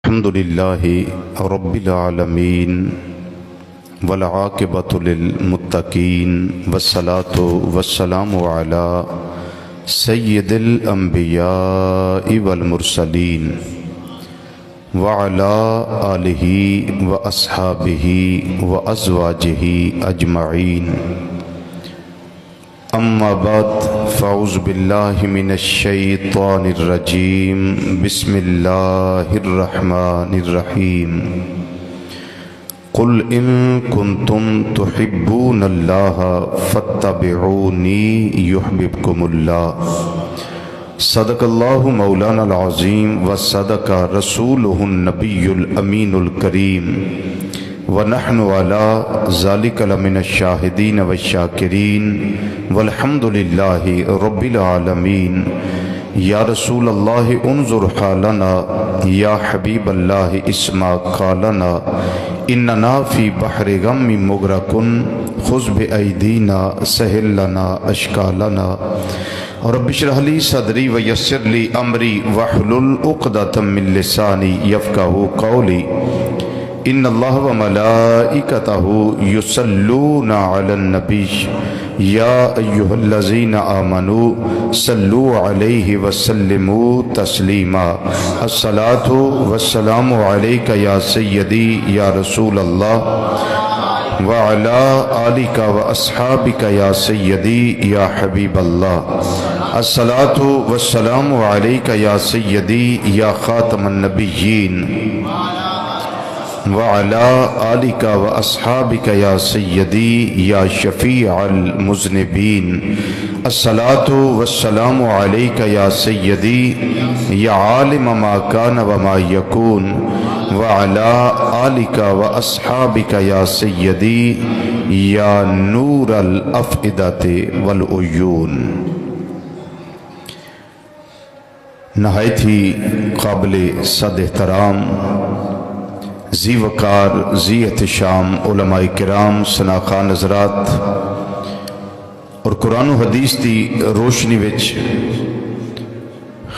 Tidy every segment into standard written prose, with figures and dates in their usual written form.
الحمد للہ رب العالمین والعاقبۃ للمتقین والصلاة والسلام علی سید الانبیاء والمرسلین وعلی آلہ واصحابہ وازواجہ اجمعین اما بعد فاعوذ باللہ من الشیطان الرجیم بسم اللہ الرحمن الرحیم قل ان کنتم تحبون اللہ فاتبعونی یحببکم اللہ صدق اللہ مولانا العظیم وصدق رسولہ النبی الامین الکریم ونحن علی ذلک لمن الشاہدین والشاکرین والحمد للہ رب العالمین یا رسول اللہ انظر حالنا یا حبیب اللہ اسمع قالنا اننا فی بحر غم مغرقن خذ بایدینا سہل لنا اشکالنا رب اشرح لی صدری ویسر لی امری واحلل عقدۃ من لسانی یفقہوا قولی ان اللہ وملائکتہ یصلون علی النبی یا ایہا الذین آمنوا صلوا علیہ وسلموا تسلیما الصلاۃ والسلام علیک یا سیدی یا رسول اللہ وعلی آلک واصحابک یا سیدی یا حبیب اللہ الصلاۃ والسلام علیک یا سیدی یا خاتم النبیین وعلى آلك وأصحابك يا سيدي يا شفيع المذنبين الصلاة والسلام عليك يا سيدي يا عالم ما كان وما يكون وعلى آلك وأصحابك يا سيدي يا نور الأفئدة والعيون نہایت ہی قابل صد احترام ذی وقار ذی احتشام علماء کرام سناخان حضرات اور قرآن و حدیث دی روشنی وچ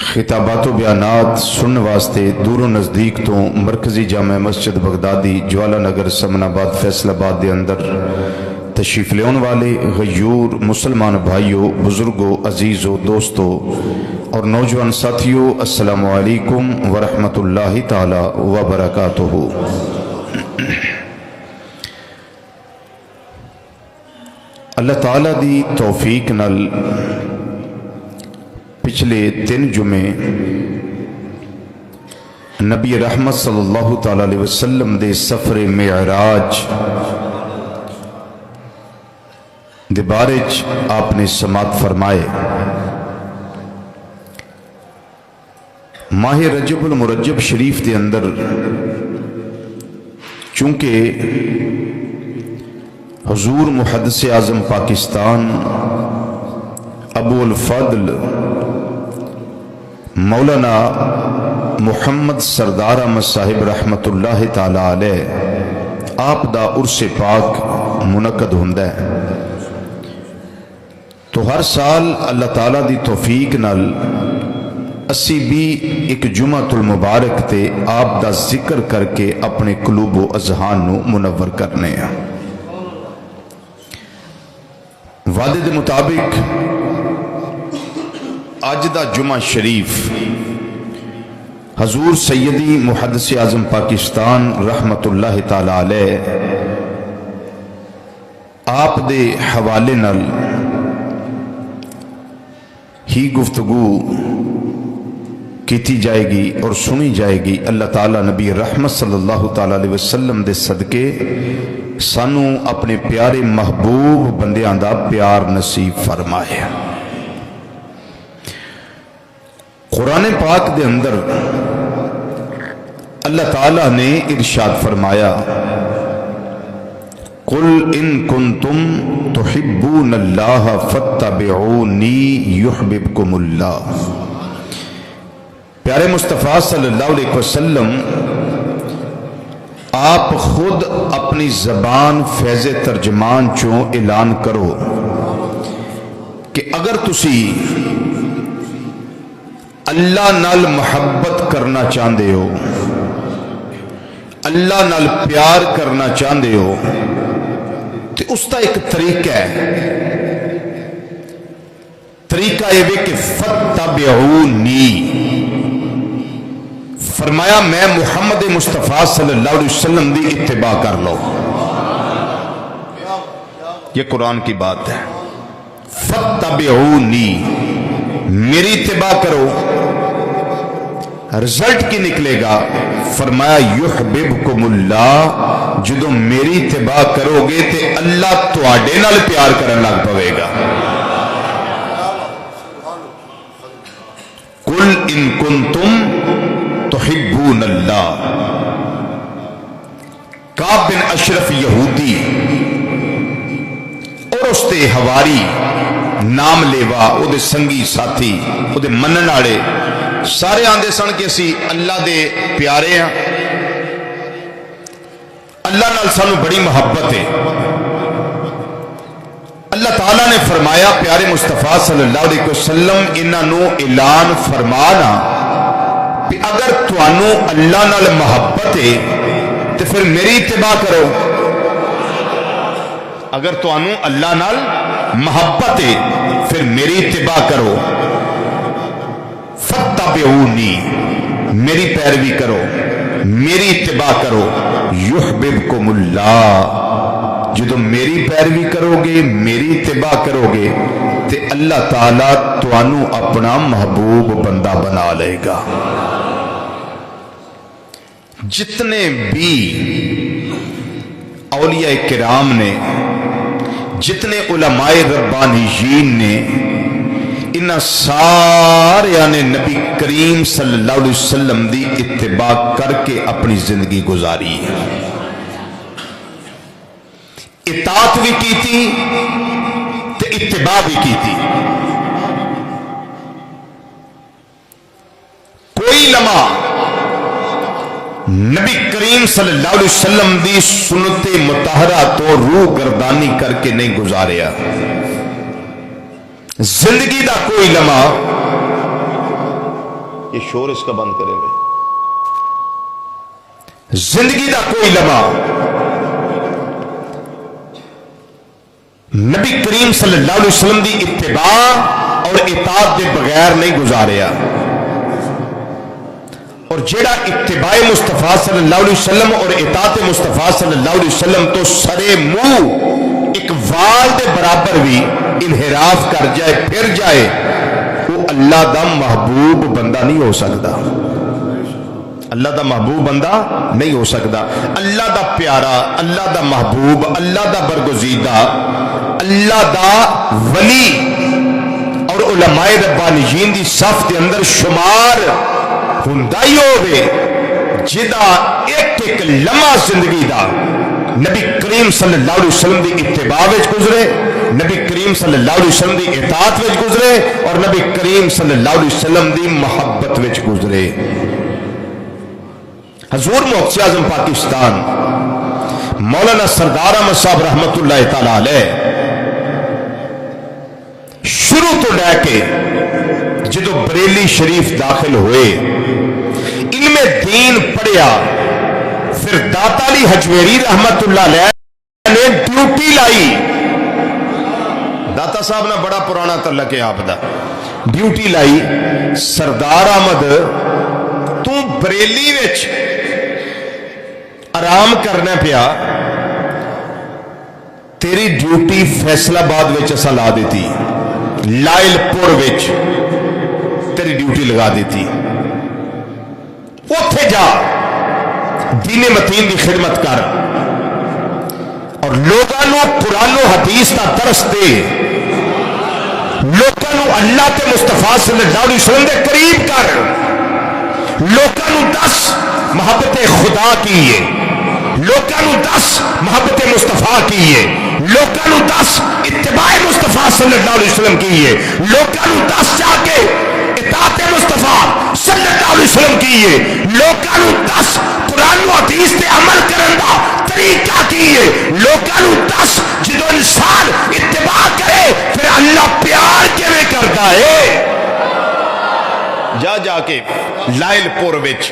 خطابات و بیانات سننے واسطے دور و نزدیک تو مرکزی جامع مسجد بغدادی جوالا نگر سمن آباد فیصل آباد دے اندر تشریف لیون والے غیور مسلمان بھائیوں بزرگوں عزیزوں دوستوں اور نوجوان ساتھیوں السلام علیکم ورحمۃ اللہ تعالی وبرکاتہ۔ اللہ تعالیٰ دی توفیق نال پچھلے 3 جمعے نبی رحمت صلی اللہ تعالی علیہ وسلم دے سفر معراج دے بارے آپ نے سماعت فرمائے۔ ماہ رجب المرجب شریف دے اندر چونکہ حضور محدث اعظم پاکستان ابو الفضل مولانا محمد سردار احمد صاحب رحمت اللہ تعالی علیہ آپ دا عرس پاک منعقد ہوندہ ہے، تو ہر سال اللہ تعالیٰ دی توفیق نال اسی بھی ایک جمعۃ المبارک تے آپ دا ذکر کر کے اپنے قلوب و اذہان نو منور کرنے ہیں۔ وعدے دے مطابق اج دا جمعہ شریف حضور سیدی محدث اعظم پاکستان رحمت اللہ تعالی علیہ آپ دے حوالے نال ہی گفتگو کیتی جائے گی اور سنی جائے گی۔ اللہ تعالیٰ نبی رحمت صلی اللہ تعالیٰ علیہ وسلم دے صدقے سانو اپنے پیارے محبوب بندیاں دا پیار نصیب فرمائے۔ قرآن پاک دے اندر اللہ تعالیٰ نے ارشاد فرمایا قل ان کنتم تحبون اللہ فاتبعونی یحببکم اللہ۔ پیارے مصطفیٰ صلی اللہ علیہ وسلم آپ خود اپنی زبان فیض ترجمان چوں اعلان کرو کہ اگر تسی اللہ نال محبت کرنا چاہتے ہو اللہ نال پیار کرنا چاہتے ہو تو اس کا ایک طریقہ ہے، طریقہ یہ کہ فتبعونی، فرمایا میں محمد مصطفیٰ صلی اللہ علیہ وسلم دی اتباع کر لو. یہ قرآن کی بات ہے. فتبعونی، میری اتباع کرو. رزلٹ کی نکلے گا؟ فرمایا یحببکم اللہ، جدو میری اتباع کرو گے تے اللہ تواڈے نال پیار کرن لگ پوے گا. قل ان کنتم تحبون اللہ. کعب بن اشرف یہودی اور اس دے حواری نام لیوا، او دے سنگی ساتھی، او دے منن والے سارے آندے سن کہ اسی اللہ دے پیارے ہیں، اللہ نال سانو بڑی محبت ہے. اللہ تعالیٰ نے فرمایا پیارے مصطفیٰ صلی اللہ علیہ وسلم انہوں اعلان فرمانا کہ اگر توانو اللہ نال محبت ہے تو پھر میری اتباع کرو. اگر توانو اللہ نال محبت ہے پھر میری اتباع کرو. فتبعونی، میری پیروی کرو، میری اتباع کرو. یحببکم اللہ، جدو میری پیروی کرو گے، میری اتباع کرو گے تے اللہ تعالیٰ توانو اپنا محبوب بندہ بنا لے گا. جتنے بھی اولیاء کرام نے، جتنے علماء ربانیین نے، انہاں سارے نے نبی کریم صلی اللہ علیہ وسلم دی اتباع کر کے اپنی زندگی گزاری ہے. اطاعت بھی کی تھی تے اتباع بھی کی تھی. کوئی لمحہ نبی کریم صلی اللہ علیہ وسلم دی سنت مطہرہ تو روح گردانی کر کے نہیں گزاریا. زندگی دا کوئی لمحہ، یہ شور اس کا بند کرے ہوئے، زندگی دا کوئی لمحہ نبی کریم صلی اللہ علیہ وسلم دی اتباع اور اطاعت دے بغیر نہیں گزاریا. اور جیڑا اتباع مصطفیٰ صلی اللہ علیہ وسلم اور اطاعت مصطفیٰ صلی اللہ علیہ وسلم تو سرے منہ ایک وال دے برابر بھی انحراف کر جائے، پھر جائے، وہ اللہ دا محبوب بندہ نہیں ہو سکتا. اللہ دا محبوب بندہ نہیں ہو سکتا. اللہ دا پیارا، اللہ دا محبوب، اللہ دا برگزیدہ، اللہ دا ولی اور علماء ربانیین دی صف دے اندر شمار ہندائی ہوئے جدا ایک ایک لمحہ زندگی دا نبی کریم صلی اللہ علیہ وسلم دی اتباع وچ گزرے، نبی کریم صلی اللہ علیہ وسلم دی اطاعت وچ گزرے اور نبی کریم صلی اللہ علیہ وسلم دی محبت وچ گزرے. حضور محدث اعظم پاکستان مولانا سردار احمد صاحب رحمت اللہ تعالی علیہ شروع تو لے کے جدو بریلی شریف داخل ہوئے، علم دین پڑھیا، پھر داتا علی حجویری رحمت اللہ علیہ نے ڈیوٹی لائی. داتا صاحب نے بڑا پرانا تعلق ہے آپ دا. ڈیوٹی لائی، سردار احمد تو بریلی وچ آرام کرنا پیا، تیری ڈیوٹی فیصل آباد وچ اسا لا دیتی، لائل پور وچ تیری ڈیوٹی لگا دیتی. اوتھے جا دین متین دی خدمت کر اور لوگاں قرآن و حدیث دا درس دے، لوگاں اللہ تے مصطفیٰ صلی اللہ علیہ وسلم دے قریب کر، لوگاں دس محبت خدا کی ہے، لوگاں دس محبت مصطفیٰ کی ہے، لوگاں دس اتباع مصطفیٰ صلی اللہ علیہ وسلم کی ہے، لوگاں دس جا کے اطاعت مصطفیٰ صلی اللہ علیہ وسلم کی ہے، لوگاں دس قرآن و حدیث تے عمل کرن دا طریقہ کی ہے، لوگاں دس جدو انسان اتباع کرے پھر اللہ پیار کیویں کرتا ہے. جا جا کے لائل پور وچ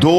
2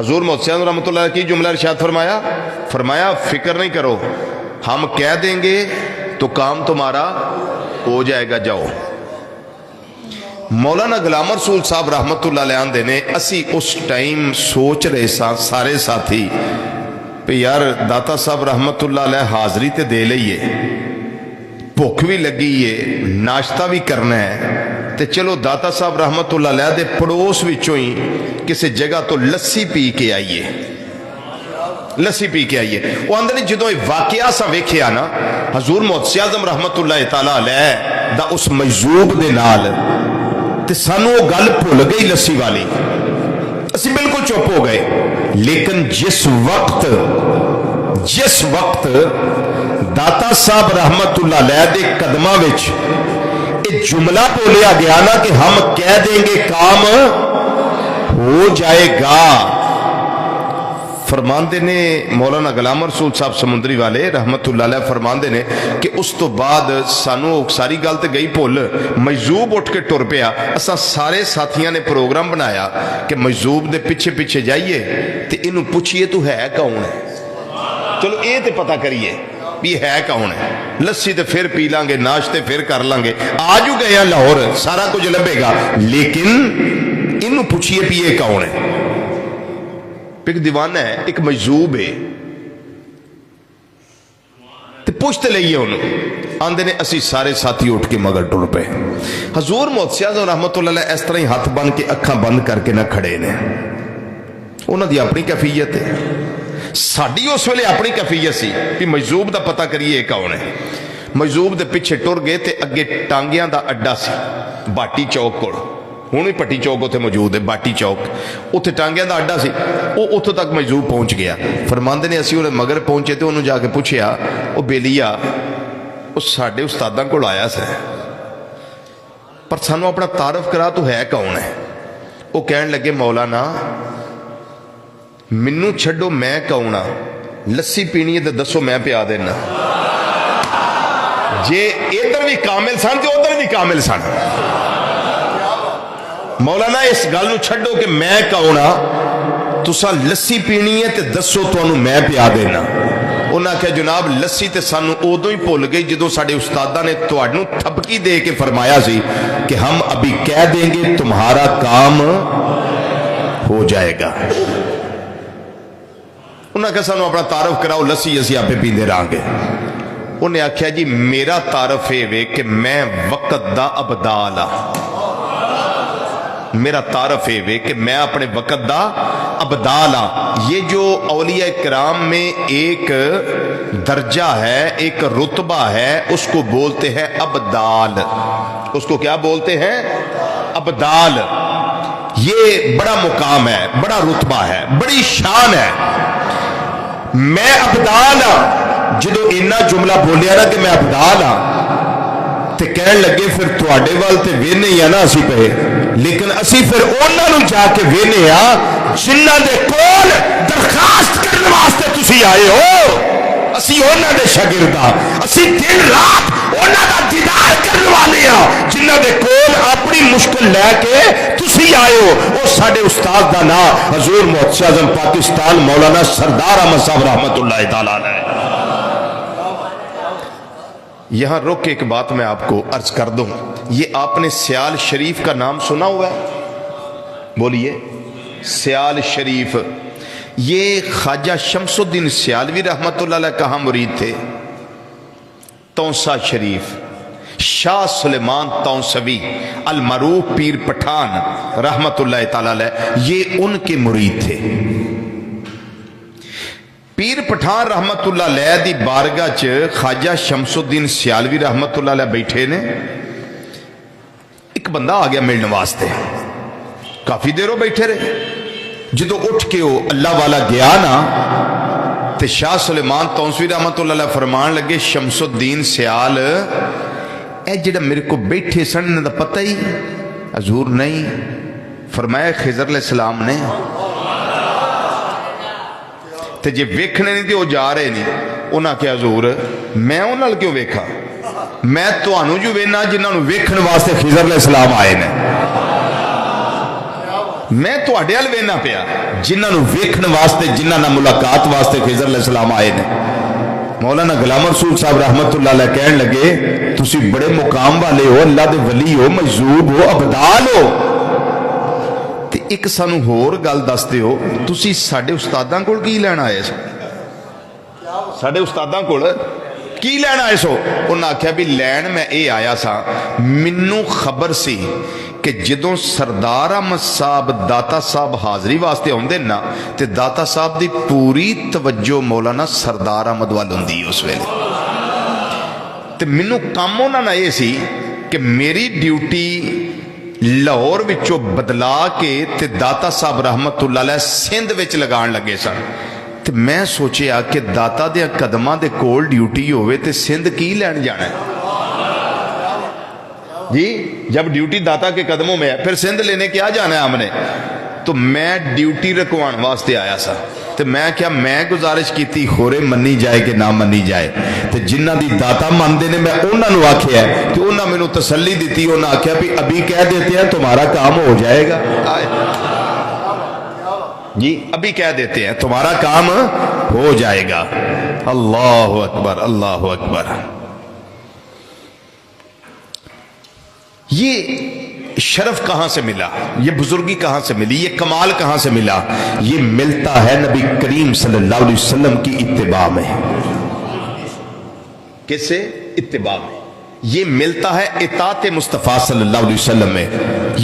حضور محسن رحمۃ اللہ کی جملہ ارشاد فرمایا، فرمایا فکر نہیں کرو، ہم کہہ دیں گے تو کام تمہارا ہو جائے گا، جاؤ۔ مولانا غلام رسول صاحب رحمت اللہ علیہ آندے نے اسی اس ٹائم سوچ رہے سارے ساتھی پہ یار داتا صاحب رحمت اللہ علیہ حاضری تے دے لئیے، بھوک بھی لگی ہے، ناشتہ بھی کرنا ہے، تے چلو داتا صاحب رحمت اللہ علیہ دے پڑوس وچوں ہی کسی جگہ تو لسی پی کے آئیے، لسی پی کے آئیے۔ وہ اندر نے جدوں واقعہ سا ویکھیا نا حضور محسن اعظم رحمت اللہ تعالی علیہ دا اس مجذوب دے نال، تے سانو وہ گل بھول گئی لسی والی، اسی بالکل چپ ہو گئے۔ لیکن جس وقت داتا صاحب رحمت اللہ علیہ دے قدمہ وچ ایک جملہ بولیا گیا نا کہ ہم کہہ دیں گے کام ہو جائے گا، فرماندے نے مولانا غلام رسول صاحب سمندری والے رحمت اللہ علیہ فرماندے نے کہ اس تو بعد سانو ساری گل تے گئی بھول، مجذوب اٹھ کے ٹر پیا۔ اساں سارے ساتھیاں نے پروگرام بنایا کہ مجذوب دے پیچھے پیچھے جائیے تے انہوں پوچھئے تو ہے کون ہے، چلو اے تے پتہ کریے بھی ہے کون ہے، لسی تے پھر پی لیں گے، ناشتے پھر کر لیں گے، آج گئے ہیں لاہور سارا کچھ لبے گا، لیکن انہوں پوچھئے بھی یہ کون ہے۔ ایک دیوانہ ہے، ایک مجذوب ہے، تے پوچھتے لئیے انہوں، آندے نے اسی سارے ساتھی اٹھ کے مگر ٹر پہ۔ حضور محسن رحمت اللہ علیہ اس طرح ہی ہاتھ بند کے اکھاں بند کر کے نہ کھڑے نے، انہوں دی اپنی کیفیت ہے، ساڑی اس ویلے اپنی کیفیت سی کہ مجذوب دا پتہ کریے کون ہے۔ مجذوب دے پیچھے ٹر گئے تے اگے ٹانگیاں دا اڈا سی باٹی چوک کوڑ، ہوں بھی پٹی چوک اتنے موجود ہے، باٹی چوک اتنے ٹانگیاں دا اڈا سی، وہ اتوں تک مجذوب پہنچ گیا۔ فرماندے نے اسی انہیں مگر پہنچے تو انہوں جا کے پوچھیا، وہ بیلیا وہ ساڑھے استاداں کو آیا سا پر سانو اپنا تعارف کرا تو ہے کون ہے؟ وہ کہن لگے مولانا منو چھڑو میں کون ہاں، لسی پینی ہے تو دسو میں پیا دینا، جے ادھر بھی کامل سن تے ادھر بھی کامل سن۔ مولانا اس گل نو چھڈو کہ میں کون ہاں، تساں لسی پینی ہے تے دسو تانوں میں پیا دینا۔ انہاں کہ جناب لسی تے سانو ادوں ہی بھول گئی جدوں ساڈے استاداں نے تہاڈوں تھپکی دے کے فرمایا سی کہ ہم ابھی کہہ دیں گے تمہارا کام ہو جائے گا۔ انہاں کہ سانو اپنا تعارف کراؤ، لسی اسی آپے پیندے رہاں گے۔ انہیں آکھیا جی میرا تعارف ہے وے کہ میں وقت دا ابدال ہاں، میرا تعارف ہے وے کہ میں اپنے وقت دا ابدال ہاں۔ یہ جو اولیاء کرام میں ایک درجہ ہے، ایک رتبہ ہے، اس کو بولتے ہیں ابدال۔ اس کو کیا بولتے ہیں؟ ابدال۔ یہ بڑا مقام ہے، بڑا رتبہ ہے، بڑی شان ہے۔ میں ابدال ہاں، جدو اینا جملہ بولیا نا کہ میں ابدال ہاں تے کہن لگے پھر تواڈے وال تے وینے ہی نا اسی پہ، لیکن اسی پھر انہاں نوں جا کے وینے ہاں جنہاں دے کول درخواست کرنے واسطے تسی آئے ہو، اسی انہاں دے شاگرد ہاں، اسی دن رات انہاں دا دیدار کرنے والے ہاں جنہاں دے کول اپنی مشکل لے کے تسی آئے ہو۔ وہ ساڈے استاد دا نام حضور محسن اعظم پاکستان مولانا سردار احمد صاحب رحمت اللہ تعالیٰ علیہ۔ یہاں رک کے ایک بات میں آپ کو عرض کر دوں، یہ آپ نے سیال شریف کا نام سنا ہوا ہے؟ بولیے سیال شریف، یہ خواجہ شمس الدین سیالوی رحمت اللہ علیہ کہاں مرید تھے؟ تونسا شریف، شاہ سلیمان تونسوی المعروف پیر پٹھان رحمت اللہ تعالیٰ علیہ، یہ ان کے مرید تھے۔ پیر پٹھان رحمت اللہ علیہ دی بارگاہ چ خواجہ شمس الدین سیالوی رحمت اللہ علیہ بیٹھے نے، ایک بندہ آ گیا ملنے واسطے، کافی دیروں بیٹھے رہے، جدو اٹھ کے وہ اللہ والا گیا نا تے شاہ سلیمان تونسوی رحمت اللہ علیہ فرمان لگے شمس الدین سیال اے جڑا میرے کو بیٹھے سن دا پتہ ہی؟ حضور نہیں۔ فرمایا خضر علیہ السلام نے، تے جے ویکھنے نہیں تے وہ جا رہے نہیں۔ انہاں کہ حضور میں انہاں کیوں ویکھا، میں تانوں جو وینا جنہاں نوں ویکھن واسطے خضر علیہ السلام آئے نے۔ میں تواڈے ول وینا پیا جنہاں نوں ویکھن واسطے جنہاں نال ملاقات واسطے خضر علیہ السلام آئے نے. مولانا غلام رسول صاحب رحمت اللہ علیہ کہن لگے تسی بڑے مقام والے ہو, اللہ دے ولی ہو, مجذوب ہو, ابدال ہو, تے ایک سانو ہور گل دس دیو تسی ساڈے استاداں کول کی لین آئے سو؟ ساڈے استاداں کول کی لین آئے سو؟ انہاں آکھیا بھی لین میں اے آیا سا, منوں خبر سی کہ جدوں سردار احمد صاحب داتا صاحب حاضری واسطے ہوندے نا تے داتا صاحب دی پوری توجہ مولانا سردار احمد وال ہوندی اس ویلے. تے منوں کام انہاں نال اے سی کہ میری ڈیوٹی لاہور وچوں بدلا کے تے داتا صاحب رحمت اللہ علیہ سندھ وچ لگان لگے سن. تے میں سوچیا کہ داتا دے قدماں دے کول ڈیوٹی ہوئے تے سندھ کی لین جانا ہے جی؟ جب ڈیوٹی داتا کے قدموں میں ہے پھر سندھ لینے کیا جانا ہے ہم نے؟ تو میں ڈیوٹی رکوان واسطے آیا سا. تو میں گزارش کیتی خورے منی جائے کہ نہ منی جائے. تو جنہ دی داتا ماندے نے میں انہاں نوں آکھیا ہے کہ انہاں مینوں تسلی دیتی, انہاں آکھیا بھی ابھی کہہ دیتے ہیں تمہارا کام ہو جائے گا. جی ابھی کہہ دیتے ہیں تمہارا کام ہو جائے گا. اللہ اکبر اللہ اکبر. یہ شرف کہاں سے ملا, یہ بزرگی کہاں سے ملی, یہ کمال کہاں سے ملا؟ یہ ملتا ہے نبی کریم صلی اللہ علیہ وسلم کی اتباع میں. کس سے؟ اتباع میں. یہ ملتا ہے اطاعت مصطفیٰ صلی اللہ علیہ وسلم میں,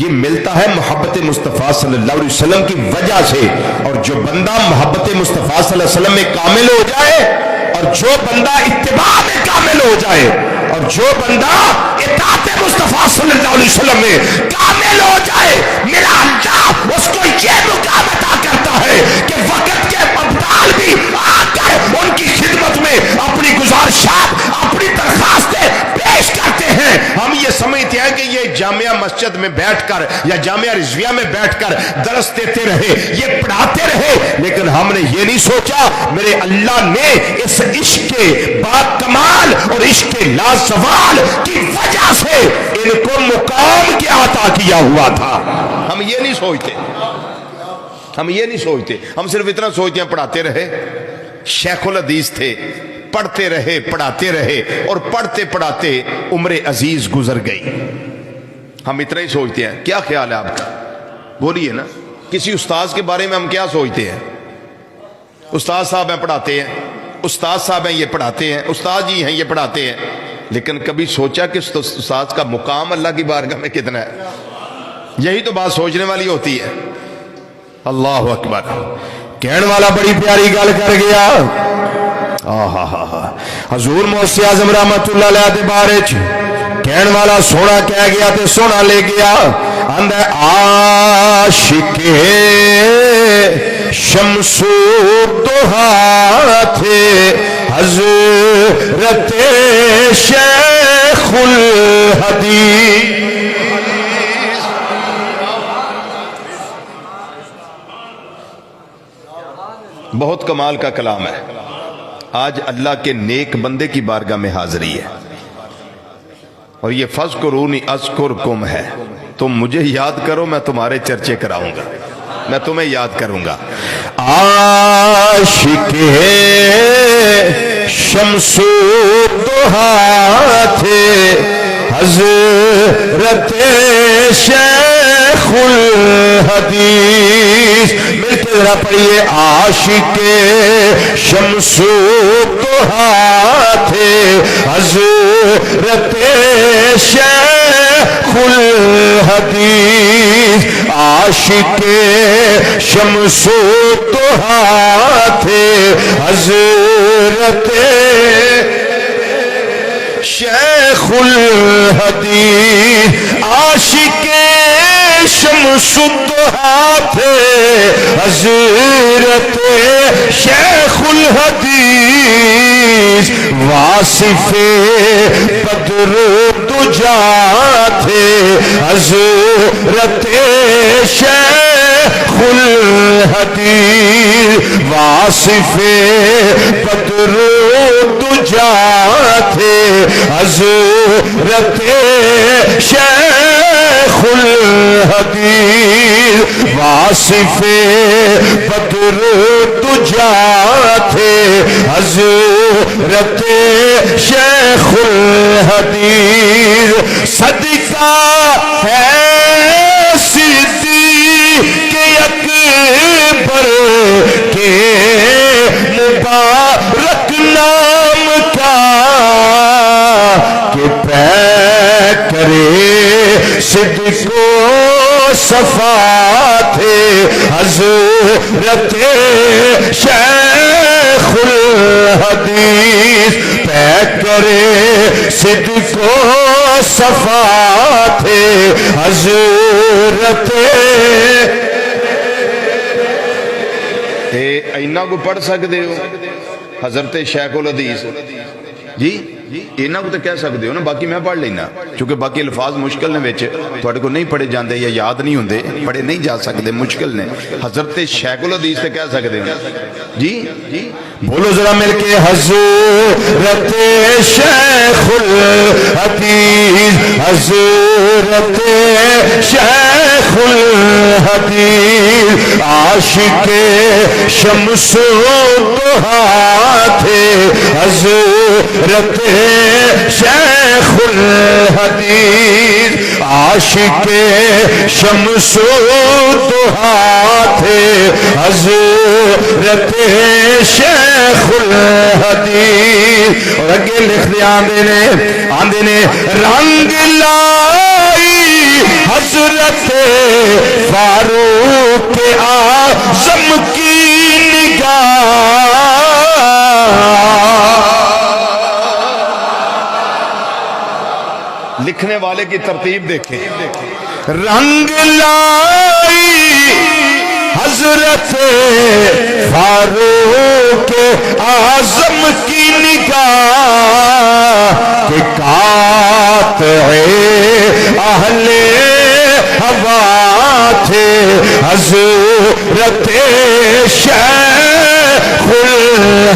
یہ ملتا ہے محبت مصطفیٰ صلی اللہ علیہ وسلم کی وجہ سے. اور جو بندہ محبت مصطفیٰ صلی اللہ علیہ وسلم میں کامل ہو جائے, اور جو بندہ اتباع میں کامل ہو جائے, اور جو بندہ اطاعت مصطفیٰ صلی اللہ علیہ وسلم میں کامل ہو جائے, میرا اللہ اس کو یہ مقام عطا کرتا ہے کہ وقت کے ابدال بھی آ کر ان کی خدمت میں اپنی گزارشات, اپنی درخواستیں پیش کرتے ہیں. ہم یہ سمجھتے ہیں کہ یہ جامعہ مسجد میں بیٹھ کر یا جامعہ رضویہ میں بیٹھ کر درس دیتے رہے, یہ پڑھاتے رہے, لیکن ہم نے یہ نہیں سوچا میرے اللہ نے اس عشق با کمال اور عشق لازوال کی وجہ سے ان کو مقام کیا عطا کیا ہوا تھا. ہم یہ نہیں سوچتے, ہم یہ نہیں سوچتے, ہم صرف اتنا سوچتے ہیں پڑھاتے رہے. شیخ الحدیث تھے, پڑھتے رہے پڑھاتے رہے, اور پڑھتے پڑھاتے عمر عزیز گزر گئی. ہم اتنا ہی سوچتے ہیں. کیا خیال ہے آپ کا؟ بولیے نا. کسی استاذ کے بارے میں ہم کیا سوچتے ہیں؟ استاذ صاحب ہیں پڑھاتے ہیں, استاد صاحب ہیں یہ پڑھاتے ہیں, استاد جی ہیں یہ پڑھاتے ہیں, لیکن کبھی سوچا کہ استاد کا مقام اللہ کی بارگاہ میں کتنا ہے؟ یہی تو بات سوچنے والی ہوتی ہے. اللہ اکبر. کہن والا بڑی پیاری گل کر گیا. حضور موسی اعظم رحمت اللہ علیہ دے بارے کہن والا سونا کہہ گیا تے سونا لے گیا. آندا عاشق شمس الضحیٰ تھے حضرت شیخ الحدیث. بہت کمال کا کلام ہے. آج اللہ کے نیک بندے کی بارگاہ میں حاضری ہے, اور یہ فَاذْكُرُونِی أَذْكُرْكُمْ ہے. تم مجھے یاد کرو میں تمہارے چرچے کراؤں گا, میں تمہیں یاد کروں گا. عاشق شمس الضحیٰ تھے حضرت شیخ الحدیث. مل کے ذرا پڑھیے. عاشق شمس الضحیٰ تھے حضرت شیخ الحدیث. عاشق شمس الضحیٰ تھے حضرت شیخ الحدیث. عاشق شمس الضحیٰ تھے حضرت شیخ الحدیث. واصف بدر الدجا تھے حضرت شیخ الحدیث. واصف بدر الدجا تھے حضرت شیخ الحدیث واصف بدر دجا تھے حضرت شیخ الحدیث صدقہ ہے صدیق اکبر کے مبارک نام کا کہ پے کرے صدق و صفا تھے حضرت شیخ الحدیث پے کرے صدق و صفا تھے حضرت اینا کو پڑھ سکتے ہو حضرت شیخ الحدیث جی اینا کو تو کہہ سکتے ہو نا باقی میں پڑھ لینا چونکہ باقی الفاظ مشکل نے ویچے تھوڑے کو نہیں پڑھے جاندے یا یاد نہیں ہوندے پڑھے نہیں جا سکتے مشکل نے حضرت شیخ الحدیث سے کہہ سکتے ہو جی بولو ذرا مل کے حضرت شیخ الحدیث حضرت شیخ الحدیث عاشق شمس و ضحیٰ تھے حضرت شیخ الحدیث عاشق شمس و ضحیٰ تھے حضرت شیخ الحدیث اور اگے لکھ دے آندے نے رنگ لائی حضرت فاروق اعظم کی نگاہ لکھنے والے کی ترتیب دیکھیں رنگ لائی حضرت فاروق اعظم کی نگاہ کہ قاطع اہل ہوا تھے حضرت شیخ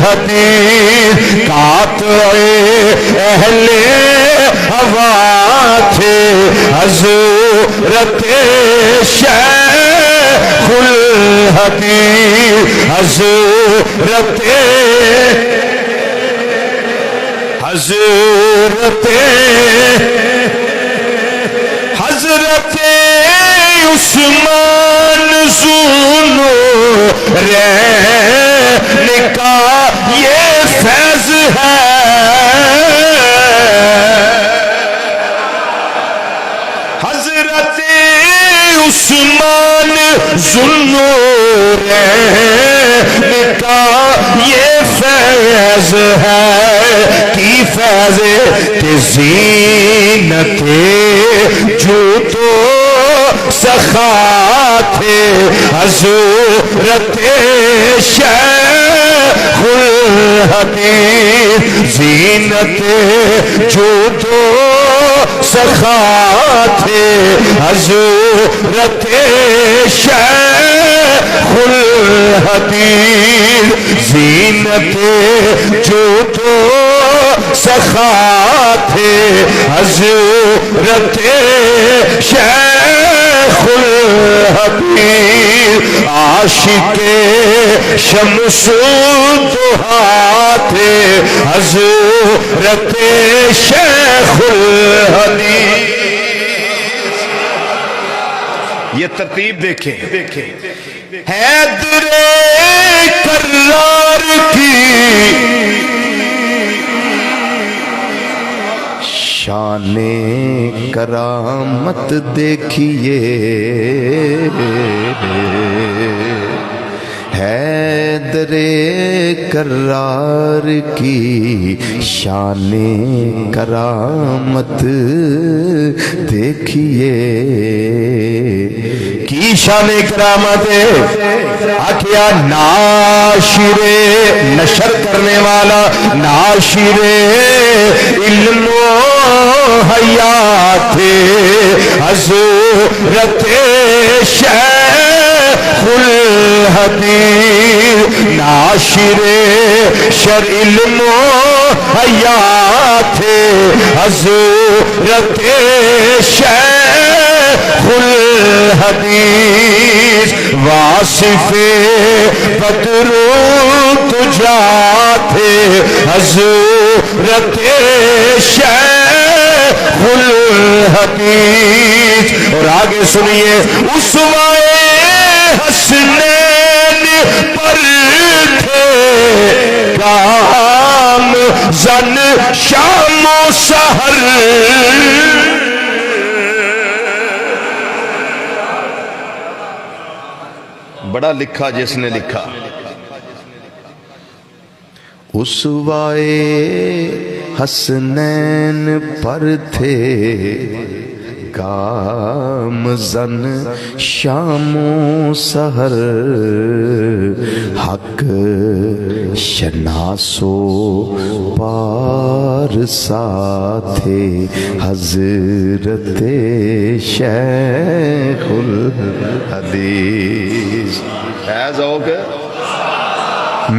الحدیث قاطع اہل ہوا تھے حضرت شیخ الحدیث حضرت عثمان ذوالنورین کا یہ فیض ہے حضرت عثمان ذوالنورین کا یہ فیض ہے کی فیض کہ زینت جود و سخا تھے حضرت شیخ الحدیث زینت جود و سخا تھے حضرت شیخ الحدیث زینت جود و سخا تھے حضرت شیخ الحدیث عاشق شمس و ضحیٰ تھے حضرت شیخ الحدیث یہ ترتیب دیکھیں حیدر کرار کی شان کرامت دیکھیے حیدر کرار کی شان کرامت دیکھیے کی شان کرامت آکھیا ناشر نشر کرنے والا ناشر علم و حیات حضرت شیخ الحدیث ناشر شر علم و حیات حضرت شیخ الحدیث واصف بدرو تجا تھے حضرت شیخ الحدیث. اور آگے سنیے اسوائے حسنین پر تھے کام زن شام و سحر. بڑا لکھا جس نے لکھا. اسوائے حسنین پر تھے کام زن شام و سحر. حق شناسو پارسا تھے حضرت شیخ الحدیث. ایز ہو کے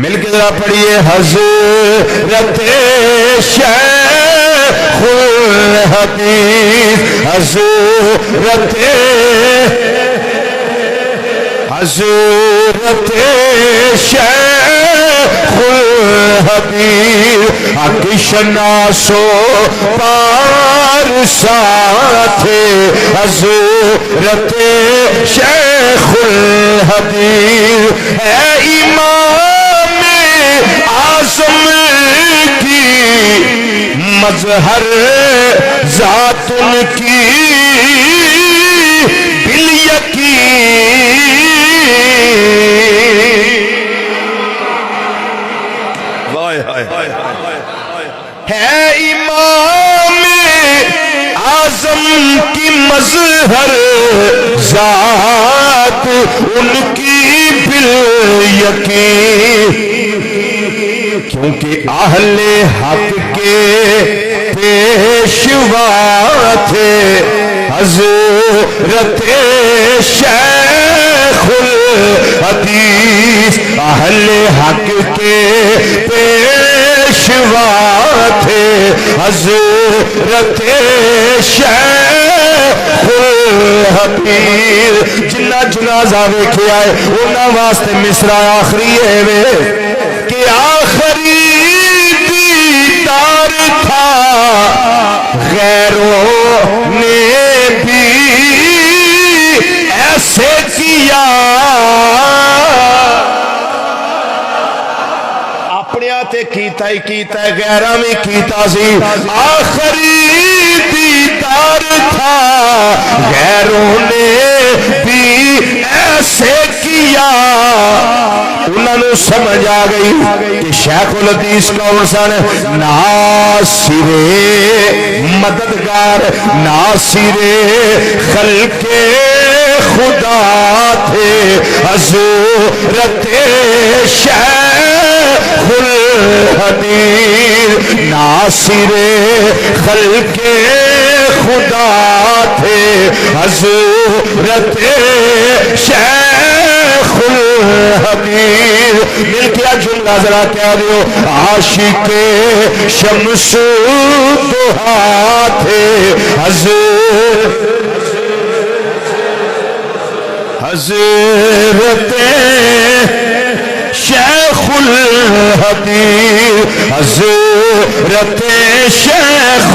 مل کے ذرا پڑھیے حضرت شیخ الحدیث. حضرت شیخ الحدیث حق شناسو پارسا تھے حضرت شیخ الحدیث. اے امام اعظم کی مظہر ذات ان کی بالیقین. ہے امام اعظم کی مظہر ذات ان کی بالیقین. کیونکہ اہل حق کے پیشوا تھے حضرت شیخ الحدیث. اہل حق کے پیشوا تھے حضرت شیخ الحدیث. جنہ جنازہ ویکھے آئے انہاں واسطے مصرع آخری ہے کہ آخری دیدار تھا غیروں نے بھی ایسے کیا. اپنے آتے کیتا ہی کیتا ہے غیرہ میں کیتا سی. آخری دیدار تھا غیروں نے بھی ایسے کیا. انہوں نے سمجھ آ گئی کہ شیخ الحدیث کون سن؟ ناصر مددگار ناصر خلق خدا تھے حضرت شیخ الحدیث. ناصر خلق خدا تھے حضرت شیخ الحدیث. مل کیا جملہ ذرا کہہ دیو. عاشق شمس الضحیٰ تھے حضرت شیخ الحدیث. حضرت شیخ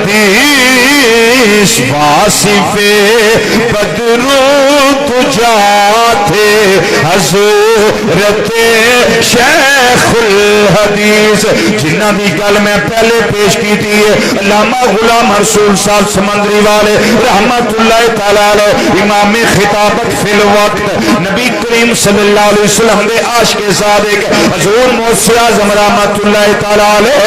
الحدیث واصف بدرو تجا تھے حضرت شیخ الحدیث. جنہ بھی گل میں پہلے پیش کی تھی علامہ غلام رسول صاحب سمندری والے رحمت اللہ تعالیٰ علیہ امام خطابت فی الوقت نبی کریم صلی اللہ علیہ وسلم دے عاشق صادق حضور موسی اعظم رحمت اللہ تعالیٰ علیہ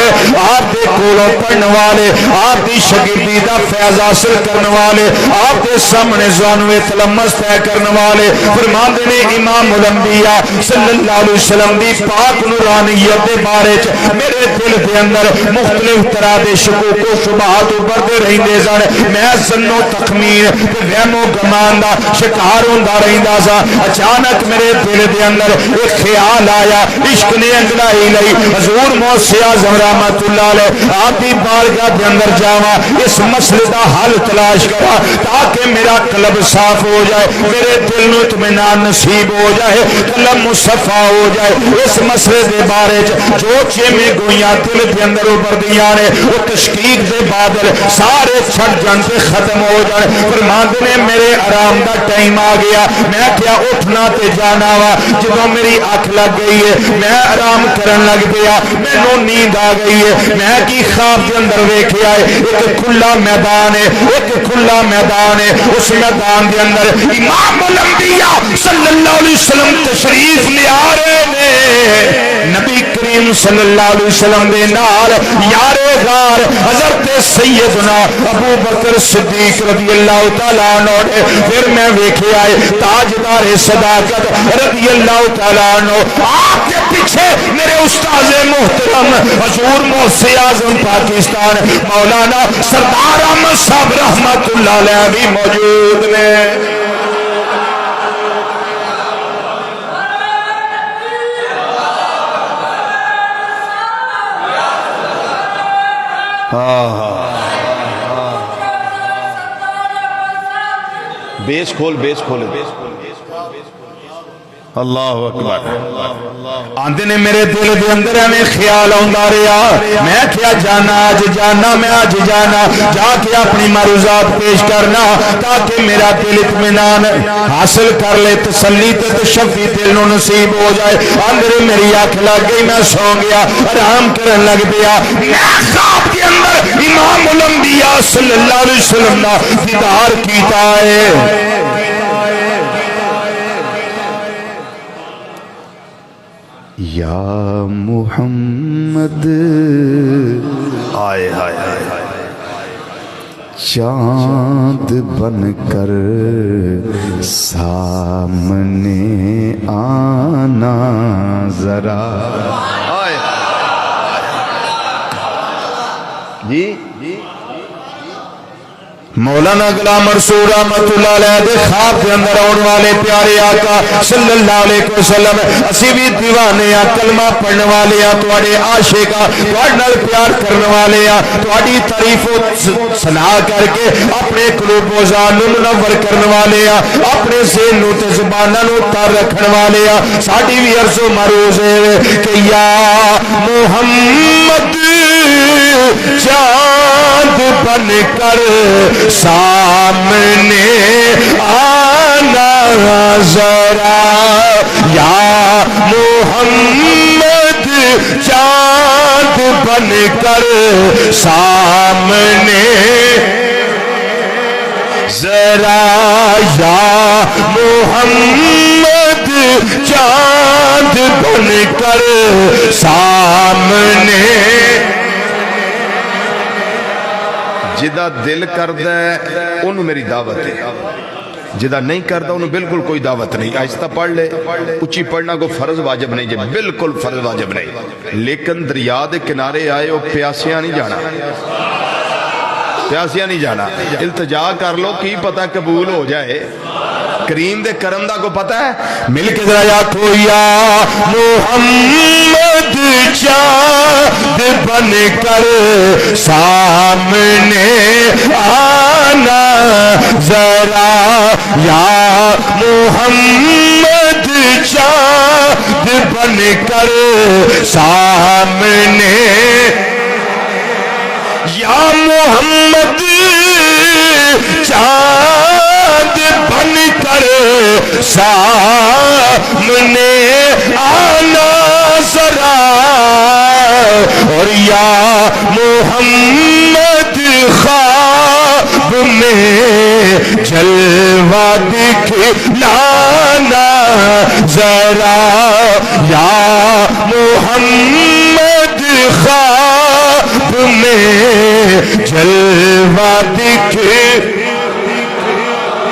آپ دے کولوں پڑھنے والے آپ دی شاگردی دا فیض حاصل کرنے والے آپ دے سامنے زانوے تلمس طے کرنے والے فرماندے نے امام الانبیاء صلی اللہ علیہ وسلم دی پاک نورانیت دے بارے میرے دل کے اندر مختلف طرح کے شکوک و شبہات ابھرتے رہندے سن میں ظن و تخمین تے وہم و گمان دا شکار ہوندا رہندا سا اچانک میرے دل کے اندر ایک خیال آیا عشق نے انگڑائی لئی حضور موسی اعظم رحمت اللہ علیہ آپ کی بارگاہ کے اندر جاواں اس مسئلے دا حل تلاش کرا تاکہ میرا قلب صاف ہو جائے میرے دل نو اطمینان نصیب ہو جائے قلب مصفا ہو جائے اس مسئلے دے بارے جو چیمیں گویاں دل کے اندر ابھر دیاں نے وہ تشکیق دے بادل سارے چھٹ جان سے ختم ہو جائے فرماندے نے میرے آرام دا ٹائم آ گیا میں کیا اٹھنا تے جانا وا جدوں میری اکھ لگ گئی ہے میں آرام کرن لگ پیا مینوں نیند آ گئی ہے میں کی خواب کے اندر ویکھیا ہے ایک کھلا میدان ہے ایک کھلا میدان ہے اس میدان کے اندر امام الانبیاء صلی اللہ علیہ وسلم تشریف لے آ رہے نے نبی کریم صلی اللہ علیہ وسلم دے نال یار غار حضرت سیدنا ابو بکر صدیق رضی اللہ تعالیٰ عنہ نے پھر میں ویکھیا ہے تاجدار صداقت رضی اللہ تعالیٰ عنہ آپ کے پیچھے میرے استاد محترم حضور موسی اعظم پاکستان مولانا سردار احمد صاحب رحمت اللہ علیہ بھی موجود نے بیس کھول بیس کھولے اللہ اکبر آندے نے میرے دل دے اندر ہمیں خیال آندا رہا میں کیا جانا آج جانا میں آج جانا جا کے اپنی معروضات پیش کرنا تاکہ میرا دل اطمینان حاصل کر لے تسلی تے تشفی دل نو نصیب ہو جائے اندر میری آنکھ لگ گئی میں سو گیا آرام کرن لگ پیا میں خواب کے اندر امام الانبیاء صلی اللہ علیہ وسلم دا دیدار کیتا ہے یا محمد آئے ہائے ہائے چاند بن کر سامنے آنا ذرا جی مولانا غلام مرسول رحمت اللہ علیہ دے خواب کے اندر آن والے پیارے آقا صلی اللہ علیہ وسلم اسی بھی دیوانے آ کلمہ پڑھنے والے آ تواڈے عاشق آ تواڈے پیار کرنے والے آ تواڈی تعریف و ثنا کر کے اپنے قلوب و ذہن منور کرنے والے آ اپنے ذہن تے زباناں نو تر رکھنے والے آ ساڈی بھی عرض و معروض ہے کہ یا محمد چاند بن کر سامنے آنا ذرا یا محمد چاند بن کر سامنے ذرا یا محمد چاند بن کر سامنے جدا دل کردہ ہے انہوں میری دعوت ہے جدا نہیں کردہ انہوں بالکل کوئی دعوت نہیں آہستہ پڑھ لے اچھی پڑھنا کو فرض واجب نہیں جب بالکل فرض واجب نہیں لیکن دریا دے کنارے آئے وہ پیاسیاں نہیں جانا پیاسیاں نہیں جانا التجا کر لو کی پتہ قبول ہو جائے کریم دے کرم دا کو پتہ ہے مل کے ذرا یا کو یا محمد چاند بن کر سامنے آنا ذرا یا محمد چاند بن کر سامنے یا محمد چاند بن کر سامنے آنا ذرا اور یا محمد خواب میں جلوہ دکھلانا ذرا یا محمد خواب میں جلوہ دکھلانا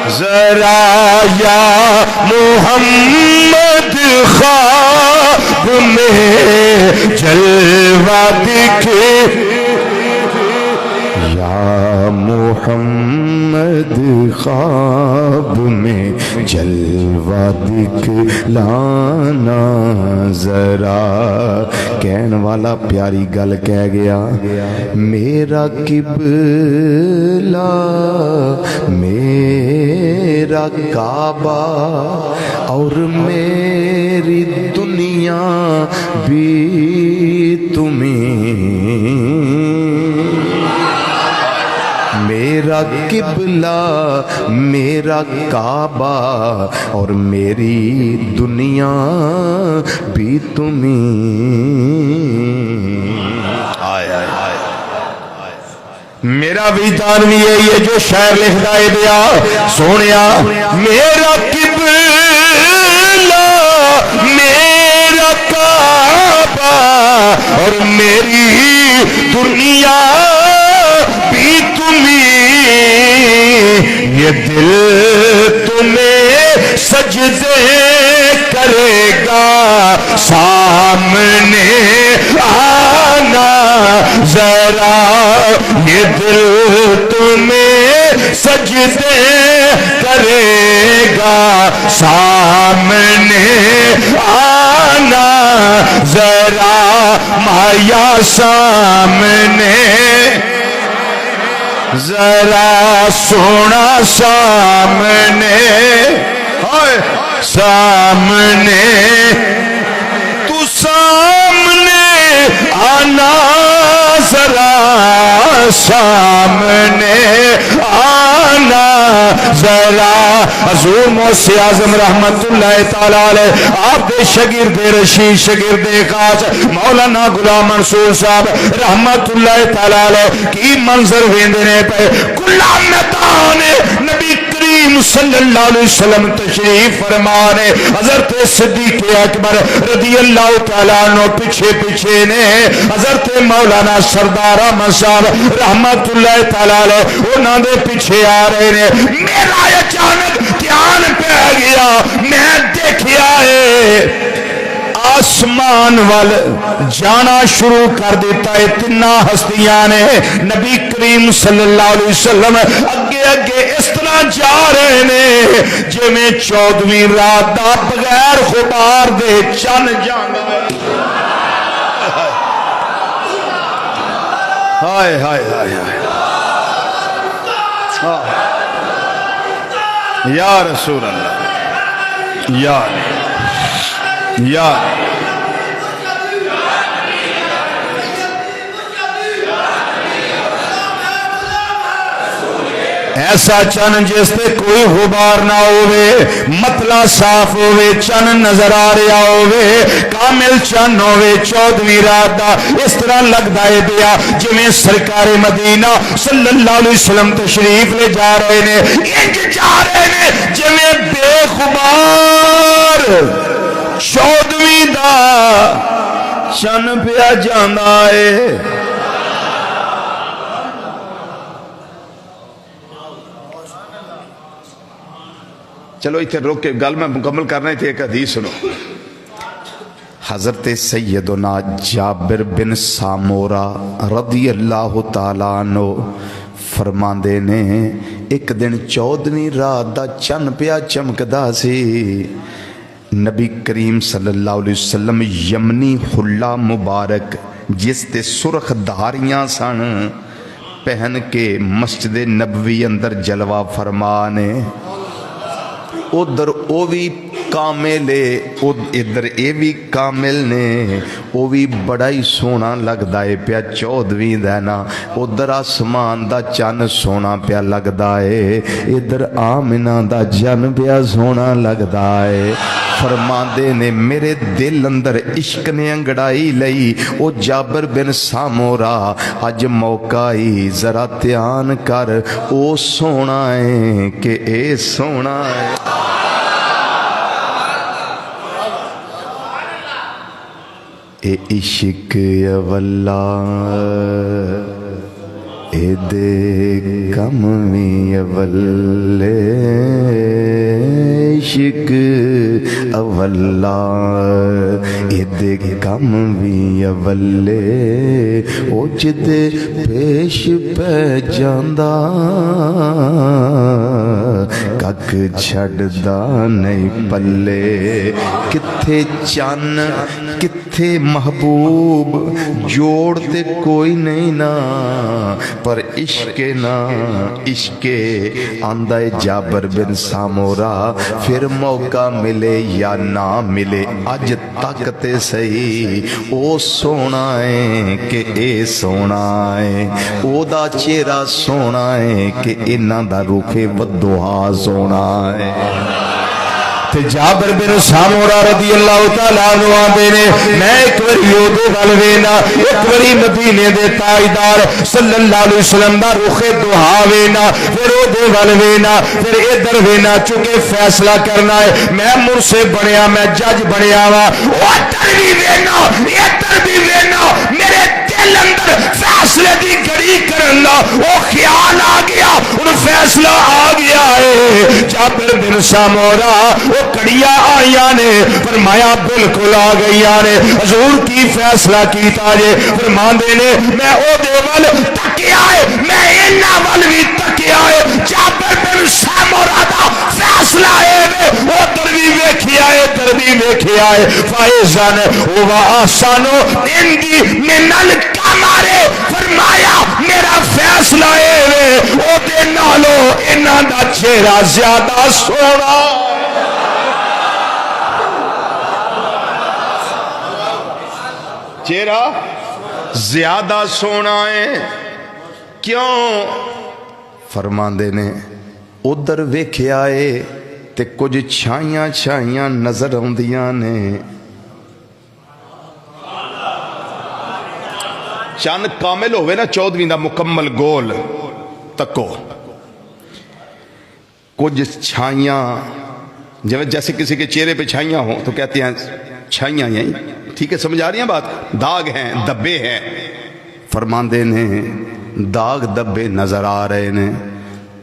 ذرا یا محمد خواب میں جلوہ دکھے یا محمد خواب میں جلوہ دکھلانا ذرا کہن والا پیاری گل کہہ گیا میرا قبلہ میرا کعبہ اور میری دنیا بھی تمہیں میرا قبلہ میرا کعبہ اور میری دنیا بھی تمہیں میرا ویدان بھی یہی ہے جو شاعر لکھتا ہے دیا سونیا میرا قبلہ میرا کعبہ اور میری دنیا بھی تمہیں یہ دل تمہیں سجدے کرے گا سامنے آنا ذرا یہ دل تمہیں سجدے کرے گا سامنے آنا ذرا مایا سامنے ذرا سونا سامنے سامنے تو سامنے آنا ذرا سامنے آنا ذرا حضور موسی اعظم رحمت اللہ تعالی علیہ آپ دے شاگرد رشید شاگرد خاص مولانا غلام منصور صاحب رحمت اللہ تعالی علیہ کی منظر ویندے نے پہ کلا میدان نبی کریم صلی اللہ علیہ وسلم تشریف فرمانے حضرت صدیق اکبر رضی اللہ تعالیٰ عنہ پیچھے پیچھے نے حضرت مولانا سردار احمد صاحب رحمت اللہ تعالیٰ علیہ انہوں نے پیچھے آ رہے نے میرا اچانک دھیان پہ گیا میں دیکھیا ہے آسمان وال جانا شروع کر دیتا ہے تینہ ہستیاں نے نبی کریم صلی اللہ علیہ وسلم اگے اگے اس طرح جا رہے نے جے میں 14ویں رات دا بغیر غبار دے چن جانا ہائے ہائے ہائے یا رسول اللہ یا ایسا چن جس تے کوئی غبار نہ ہوئے مطلع صاف ہوئے چن نظر آ رہا ہوئے کامل چن ہوئے 14ویں رات دا اس طرح لگ دائے دیا جمیں سرکار مدینہ صلی اللہ علیہ وسلم تشریف لے جا رہے نے ایک جا رہے نے جمیں بے غبار 14ویں دا چن پیا جانا ہے چلو اتنے روک کے گل میں مکمل کرنا تھی ایک حدیث سنو حضرت سیدنا جابر بن سامورہ رضی اللہ تعالیٰ عنہ فرماندے نے ایک دن 14ویں رات دا چن پیا چمکدا سی نبی کریم صلی اللہ علیہ وسلم یمنی حلہ مبارک جس تے سرخ دھاریاں سن پہن کے مسجد نبوی اندر جلوہ فرمانے ادھر او بھی کامل ادھر اے بھی کامل نے او بھی بڑا ہی سونا لگدا ہے پیا 14ویں دینا ادھر آسمان دا چن سونا پیا لگدا ہے ادھر آمنہ دا چن پیا سونا لگدا ہے فرماندے نے میرے دل اندر عشق نے انگڑائی لئی او جابر بن سامورہ اج موقع ہی ذرا دھیان کر او سونا ہے کہ اے سونا ہے اے عشق اولا اے دے کم وی اولے عشق اولا اے دے کم بھی اولے او جدے پیش پہ جاندہ کک چھڑدا نہیں پلے کتھے چان کتھے محبوب جوڑتے کوئی نہیں نا پر عشق نا عشق آندہ جابر بن سامورا پھر موقع ملے یا نہ ملے اج تک تے صحیح او سونا ہے کہ اے سونا ہے او دا چہرہ سونا ہے کہ انہاں دا روخ ودوہا سونا ہے جابر بن سامورا رضی اللہ تعالیٰ عنہ آندے نے میں ایک وری یودے والوینا ایک وری مدینے دے تاجدار صلی اللہ علیہ وسلم دا رخ دوہا وینا پھر او دے والوینا پھر ادھر وینا چونکہ فیصلہ کرنا ہے میں مرسے بنیا میں جج بنیا وا او ادھر بھی وینا ادھر بھی وینا میرے دل اندر فیصلے دی گھڑی کرنا وہ خیال آ گیا ان فیصلہ آ گیا ہے جابر بن سامورا وہ کڑیا آئیا نے فرمایا بالکل آ گئی نے حضور کی فیصلہ کیتا جے فرماندے نے میں او دے ول تکیا ہے میں انہاں ول بھی تکیا ہے جابر بن سامورا دا فیصلہ ہے وہ تروی ویکھیا ہے تروی ویکھیا ہے فائزان او آسانو اندی من القمارے فرمایا میرا فیصلہ ہے او دے نالو انہاں دا چہرہ زیادہ سونا چہرہ زیادہ سونا ہے کیوں فرماندے نے ادھر ویکھیا ہے تے کچھ چھائیاں چھائیاں نظر آندیاں نے چند کامل ہوئے نا 14ویں دا مکمل گول تکو کچھ چھائیاں جیسے کسی کے چہرے پہ چھائیاں ہوں تو کہتے ہیں چھائیاں یہیں ٹھیک ہے سمجھ آ رہی ہیں بات داغ ہیں دبے ہیں فرماندے نے داغ دبے نظر آ رہے نے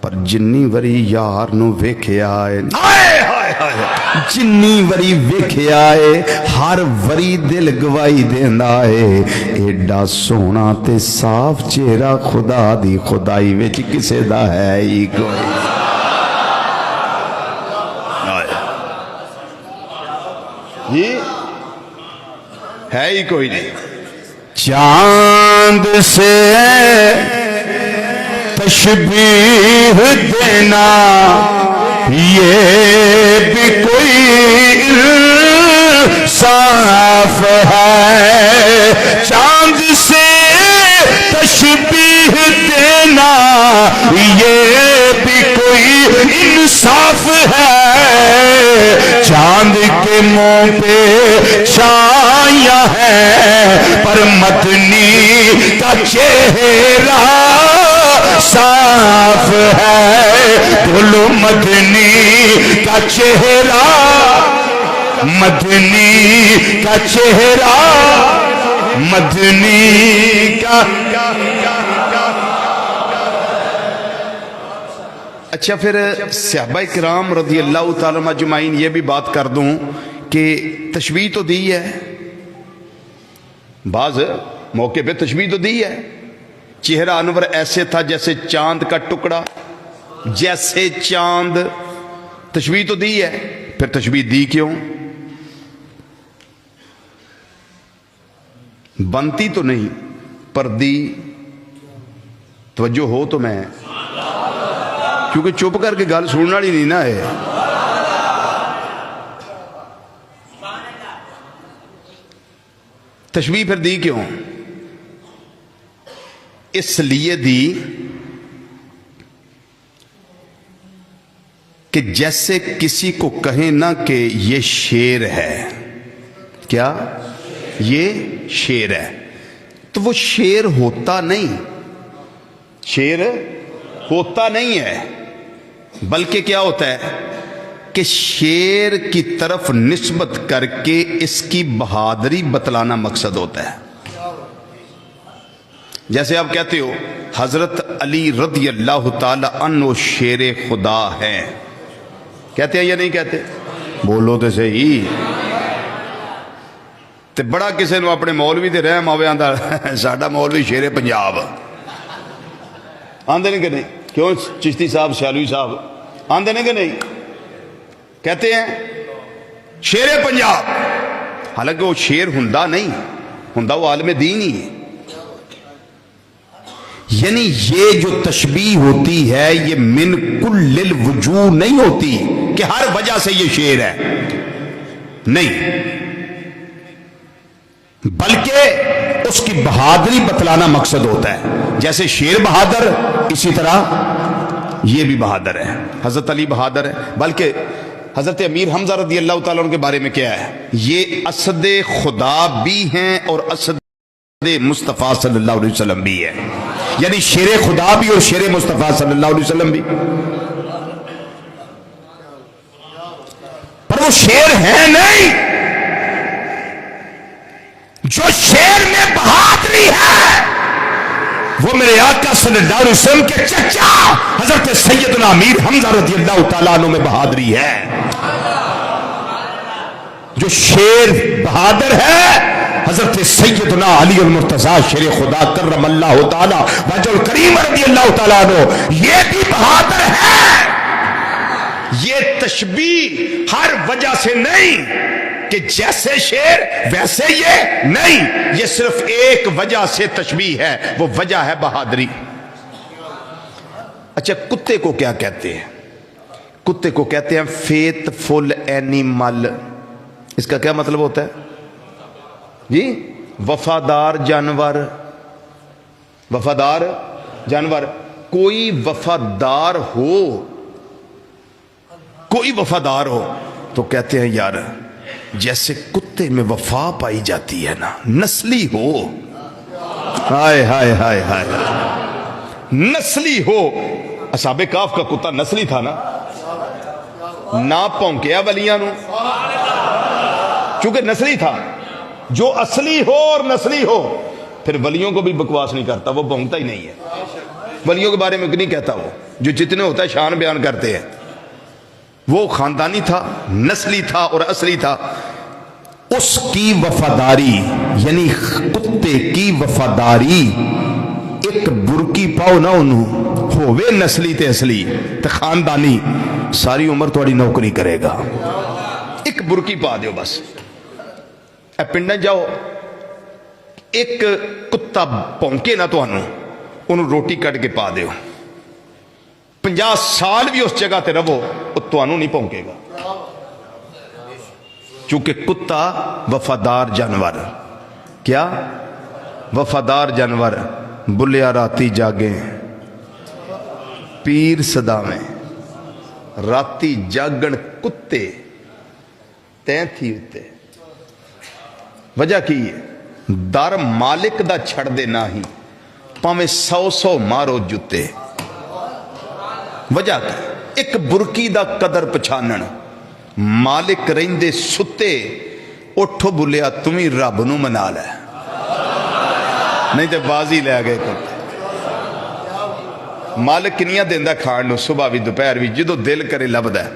پر جنی وری یار نو ویکھے آئے جنی وری ویکھے آئے ہر وری دل گواہی دینا ہے ایڈا سونا تے صاف چہرہ خدا دی خدائی وچ کسے دا ہے ہی کوئی جی ہے ہی کوئی نہیں چاند سے تشبیہ دینا یہ بھی کوئی انصاف ہے چاند سے تشبیہ دینا یہ بھی کوئی انصاف ہے چاند کے منہ پہ چھائیاں ہیں پر مدنی کا چہرہ صاف ہے بولو مدنی کا چہرہ مدنی کا چہرہ مدنی کا اچھا پھر صحابہ کرام رضی اللہ تعالیٰ مجمعین یہ بھی بات کر دوں کہ تشبیہ تو دی ہے بعض موقع پہ تشبیہ تو دی ہے چہرہ انور ایسے تھا جیسے چاند کا ٹکڑا جیسے چاند تشبیہ تو دی ہے پھر تشبیہ دی کیوں بنتی تو نہیں پر دی توجہ ہو تو میں کیونکہ چپ کر کے گل سننا ہی نہیں نا ہے تشبیہ پھر دی کیوں اس لیے دی کہ جیسے کسی کو کہیں نا کہ یہ شیر ہے کیا یہ شیر ہے تو وہ شیر ہوتا نہیں شیر ہوتا نہیں ہے بلکہ کیا ہوتا ہے کہ شیر کی طرف نسبت کر کے اس کی بہادری بتلانا مقصد ہوتا ہے جیسے آپ کہتے ہو حضرت علی رضی اللہ تعالی عنہ شیر خدا ہے کہتے ہیں یا نہیں کہتے بولو تو صحیح تے بڑا کسے نو اپنے مولوی دے رحم آوے آندا ساڈا مولوی شیر پنجاب آندے نہیں کہ نہیں؟ کیوں چشتی صاحب سیالوی صاحب آندے نہیں کہ نہیں؟ کہتے ہیں شیر پنجاب، حالانکہ وہ شیر ہندا نہیں ہندا، وہ عالم دین ہی ہے۔ یعنی یہ جو تشبیہ ہوتی ہے یہ من کل الوجوہ نہیں ہوتی کہ ہر وجہ سے یہ شیر ہے، نہیں، بلکہ اس کی بہادری بتلانا مقصد ہوتا ہے۔ جیسے شیر بہادر، اسی طرح یہ بھی بہادر ہے، حضرت علی بہادر ہے، بلکہ حضرت امیر حمزہ رضی اللہ تعالیٰ عنہ کے بارے میں کیا ہے؟ یہ اسد خدا بھی ہیں اور اسد مصطفیٰ صلی اللہ علیہ وسلم بھی ہے، یعنی شیر خدا بھی اور شیر مصطفیٰ صلی اللہ علیہ وسلم بھی، پر وہ شیر ہے نہیں۔ جو شیر میں بہادری ہے وہ میرے آقا صلی اللہ علیہ وسلم کے چچا حضرت سیدنا امیر حمزہ رضی اللہ تعالیٰ عنہ میں بہادری ہے۔ جو شیر بہادر ہے حضرت سیدنا علی المرتضیٰ شیر خدا کرم اللہ تعالیٰ وجہ الکریم رضی اللہ تعالیٰ عنہ، یہ بھی بہادر ہے۔ یہ تشبیہ ہر وجہ سے نہیں کہ جیسے شیر ویسے یہ نہیں، یہ صرف ایک وجہ سے تشبیہ ہے، وہ وجہ ہے بہادری۔ اچھا کتے کو کیا کہتے ہیں؟ کتے کو کہتے ہیں فیت فل اینیمل۔ اس کا کیا مطلب ہوتا ہے جی؟ وفادار جانور، وفادار جانور۔ کوئی وفادار ہو، کوئی وفادار ہو تو کہتے ہیں یار جیسے کتے میں وفا پائی جاتی ہے نا، نسلی ہو، ہائے ہائے ہائے ہائے، نسلی ہو۔ اصحاب کہف کا کتا نسلی تھا نا، نہ پونکیا ولیاں نو، چونکہ نسلی تھا۔ جو اصلی ہو اور نسلی ہو پھر ولیوں کو بھی بکواس نہیں کرتا، وہ بھونکتا ہی نہیں ہے، ولیوں کے بارے میں نہیں کہتا، وہ جو جتنے ہوتا ہے شان بیان کرتے ہیں۔ وہ خاندانی تھا، نسلی تھا اور اصلی تھا۔ اس کی وفاداری یعنی کتے کی وفاداری ایک برکی پاؤ نہ انہوں ہووے نسلی تے اصلی تے خاندانی، ساری عمر تھوڑی نوکری کرے گا۔ ایک برکی پا دیو بس، اے پنڈا جاؤ ایک کتا پونکے نہ تو انہوں روٹی کٹ کے پا دیو، 50 سال بھی اس جگہ تے رہو وہ تانوں نہیں پونکے گا، چونکہ کتا وفادار جانور۔ کیا؟ وفادار جانور۔ بلیا راتی جاگیں پیر صدا میں، راتی جاگن کتے تین تھی ہوتے۔ وجہ کی ہے در مالک دا چھڑ دے نہ ہی پاویں 100 مارو جتے۔ وجہ کی ایک برکی دا قدر پچھانن، مالک رہندے ستے اٹھو بلیا تمہیں رب نو منا لے، نہیں تے بازی لے گئے کتے۔ مالک کنیاں دیندہ کھان نو، صبح بھی دوپہر بھی، جدو دل کرے لبدا ہے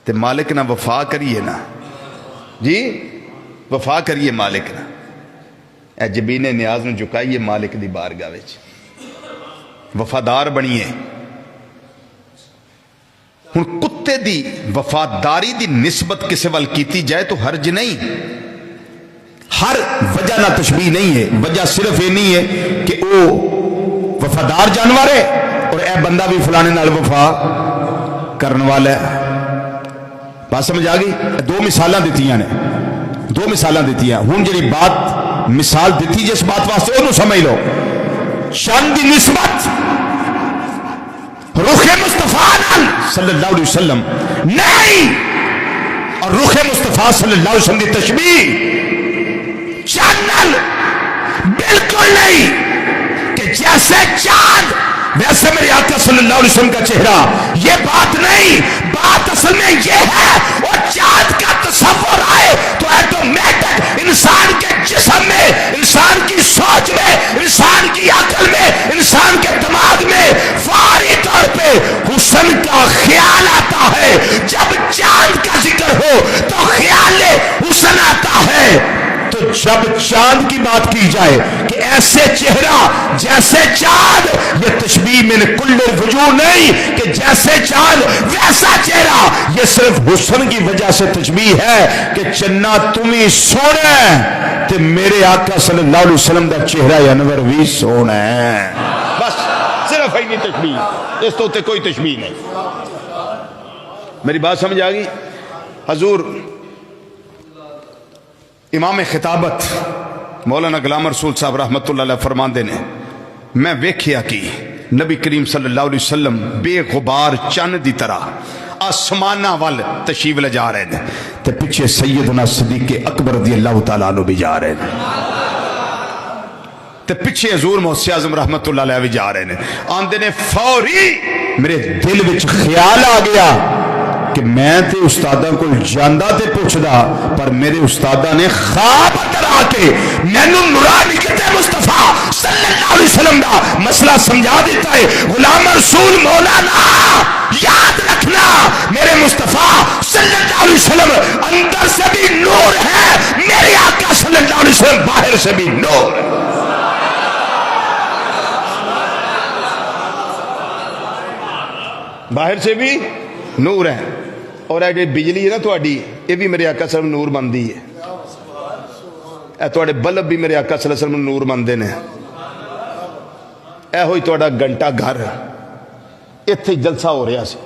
تے مالک نہ وفا کریے نا جی، وفا کریے مالک نہ، اے جبین نیاز نو جھکائیے مالک دی بارگاہ وچ، وفادار بنیے۔ ہن کتے دی وفاداری دی نسبت کسے وال کیتی جائے تو حرج نہیں، ہر وجہ نہ تشبیہ نہیں ہے، وجہ صرف یہ نہیں ہے کہ او وفادار جانور ہے اور اے بندہ بھی فلانے نال وفا کرن والا ہے۔ بات سمجھ آ گئی؟ دو مثالاں دیتیاں نے، دو مثالاں دیتیاں۔ ہن جڑی بات مثال دیتی جس بات واسطے انہوں سمجھ لو، شان دی نسبت رخ مصطفیٰ صلی اللہ علیہ وسلم نہیں، اور رخ مصطفیٰ صلی اللہ علیہ وسلم دی تشبیہ چاند بالکل نہیں کہ جیسے چاند ویسے میرے آقا صلی اللہ علیہ وسلم کا چہرہ، یہ بات نہیں۔ بات اصل میں یہ ہے اور چاند کا تصور آئے تو ایٹومیٹک انسان کے جسم میں، انسان کی سوچ میں، انسان کی عقل میں، انسان کے دماغ میں فوری طور پہ حسن کا خیال آتا ہے۔ جب چاند کا ذکر ہو تو خیال حسن آتا ہے۔ جب چاند کی بات کی جائے کہ ایسے چہرہ جیسے چاند، یہ تشبیہ من کل وجوہ نہیں کہ جیسے چاند ویسا چہرہ، یہ صرف حسن کی وجہ سے تشبیہ ہے کہ چنا تمہیں سونا ہے تے میرے آقا صلی اللہ علیہ وسلم دا چہرہ انور بھی سونا ہے. بس صرف ہی نہیں تشبیہ، اس تو تے کوئی تشبیہ نہیں. میری بات سمجھ آ گئی؟ حضور امام خطابت مولانا غلام رسول صاحب رحمت اللہ علیہ فرماندے نے، میں ویکھیا کہ نبی کریم صلی اللہ علیہ وسلم بے غبار چند دی طرح آسمانہ وال تشریف لے جا رہے ہیں تے پیچھے سیدنا صدیق اکبر رضی اللہ تعالیٰ عنہ بھی جا رہے ہیں تے پیچھے حضور محسن اعظم رحمت اللہ علیہ بھی جا رہے ہیں. آندے نے فوری میرے دل وچ خیال آ گیا کہ میں تے استاداں کو جاندہ تے پوچھدا، پر میرے استاداں نے خواب اندر آ کے مینوں نورانیت مصطفیٰ صلی اللہ علیہ وسلم دا مسئلہ سمجھا دیتا ہے. غلام رسول مولانا یاد رکھنا، میرے مصطفیٰ صلی اللہ علیہ وسلم اندر سے بھی نور ہے، میرے آقا صلی اللہ علیہ وسلم باہر سے بھی نور ہے. باہر سے بھی نور ہے. اور اے بجلی ہے نا تھوڑی، یہ بھی میرے آقا صلی اللہ علیہ وسلم نور بندی ہے. اے تھوڑے بلب بھی میرے آقا صلی اللہ علیہ وسلم نور بندے نے. اے ہوئی تھوڑا گھنٹہ گھر، اتھے جلسہ ہو رہا سی.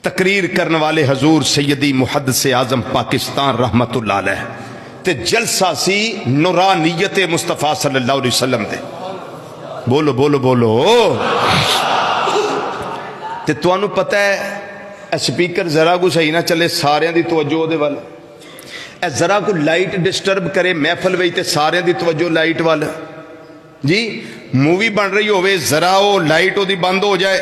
تقریر کرنے والے حضور سیدی محدث اعظم پاکستان رحمت اللہ علیہ تے جلسہ سی نورانیت مصطفیٰ صلی اللہ علیہ وسلم دے. بولو بولو بولو. تے تو انہوں پتہ ہے سپیکر ذرا کو صحیح نہ چلے سارے دی توجہ دے وال، اے ذرا کو لائٹ ڈسٹرب کرے محفل وی تے سارے دی توجہ لائٹ وال. جی مووی بن رہی ہوئے ذرا وہ لائٹ دی بند ہو جائے،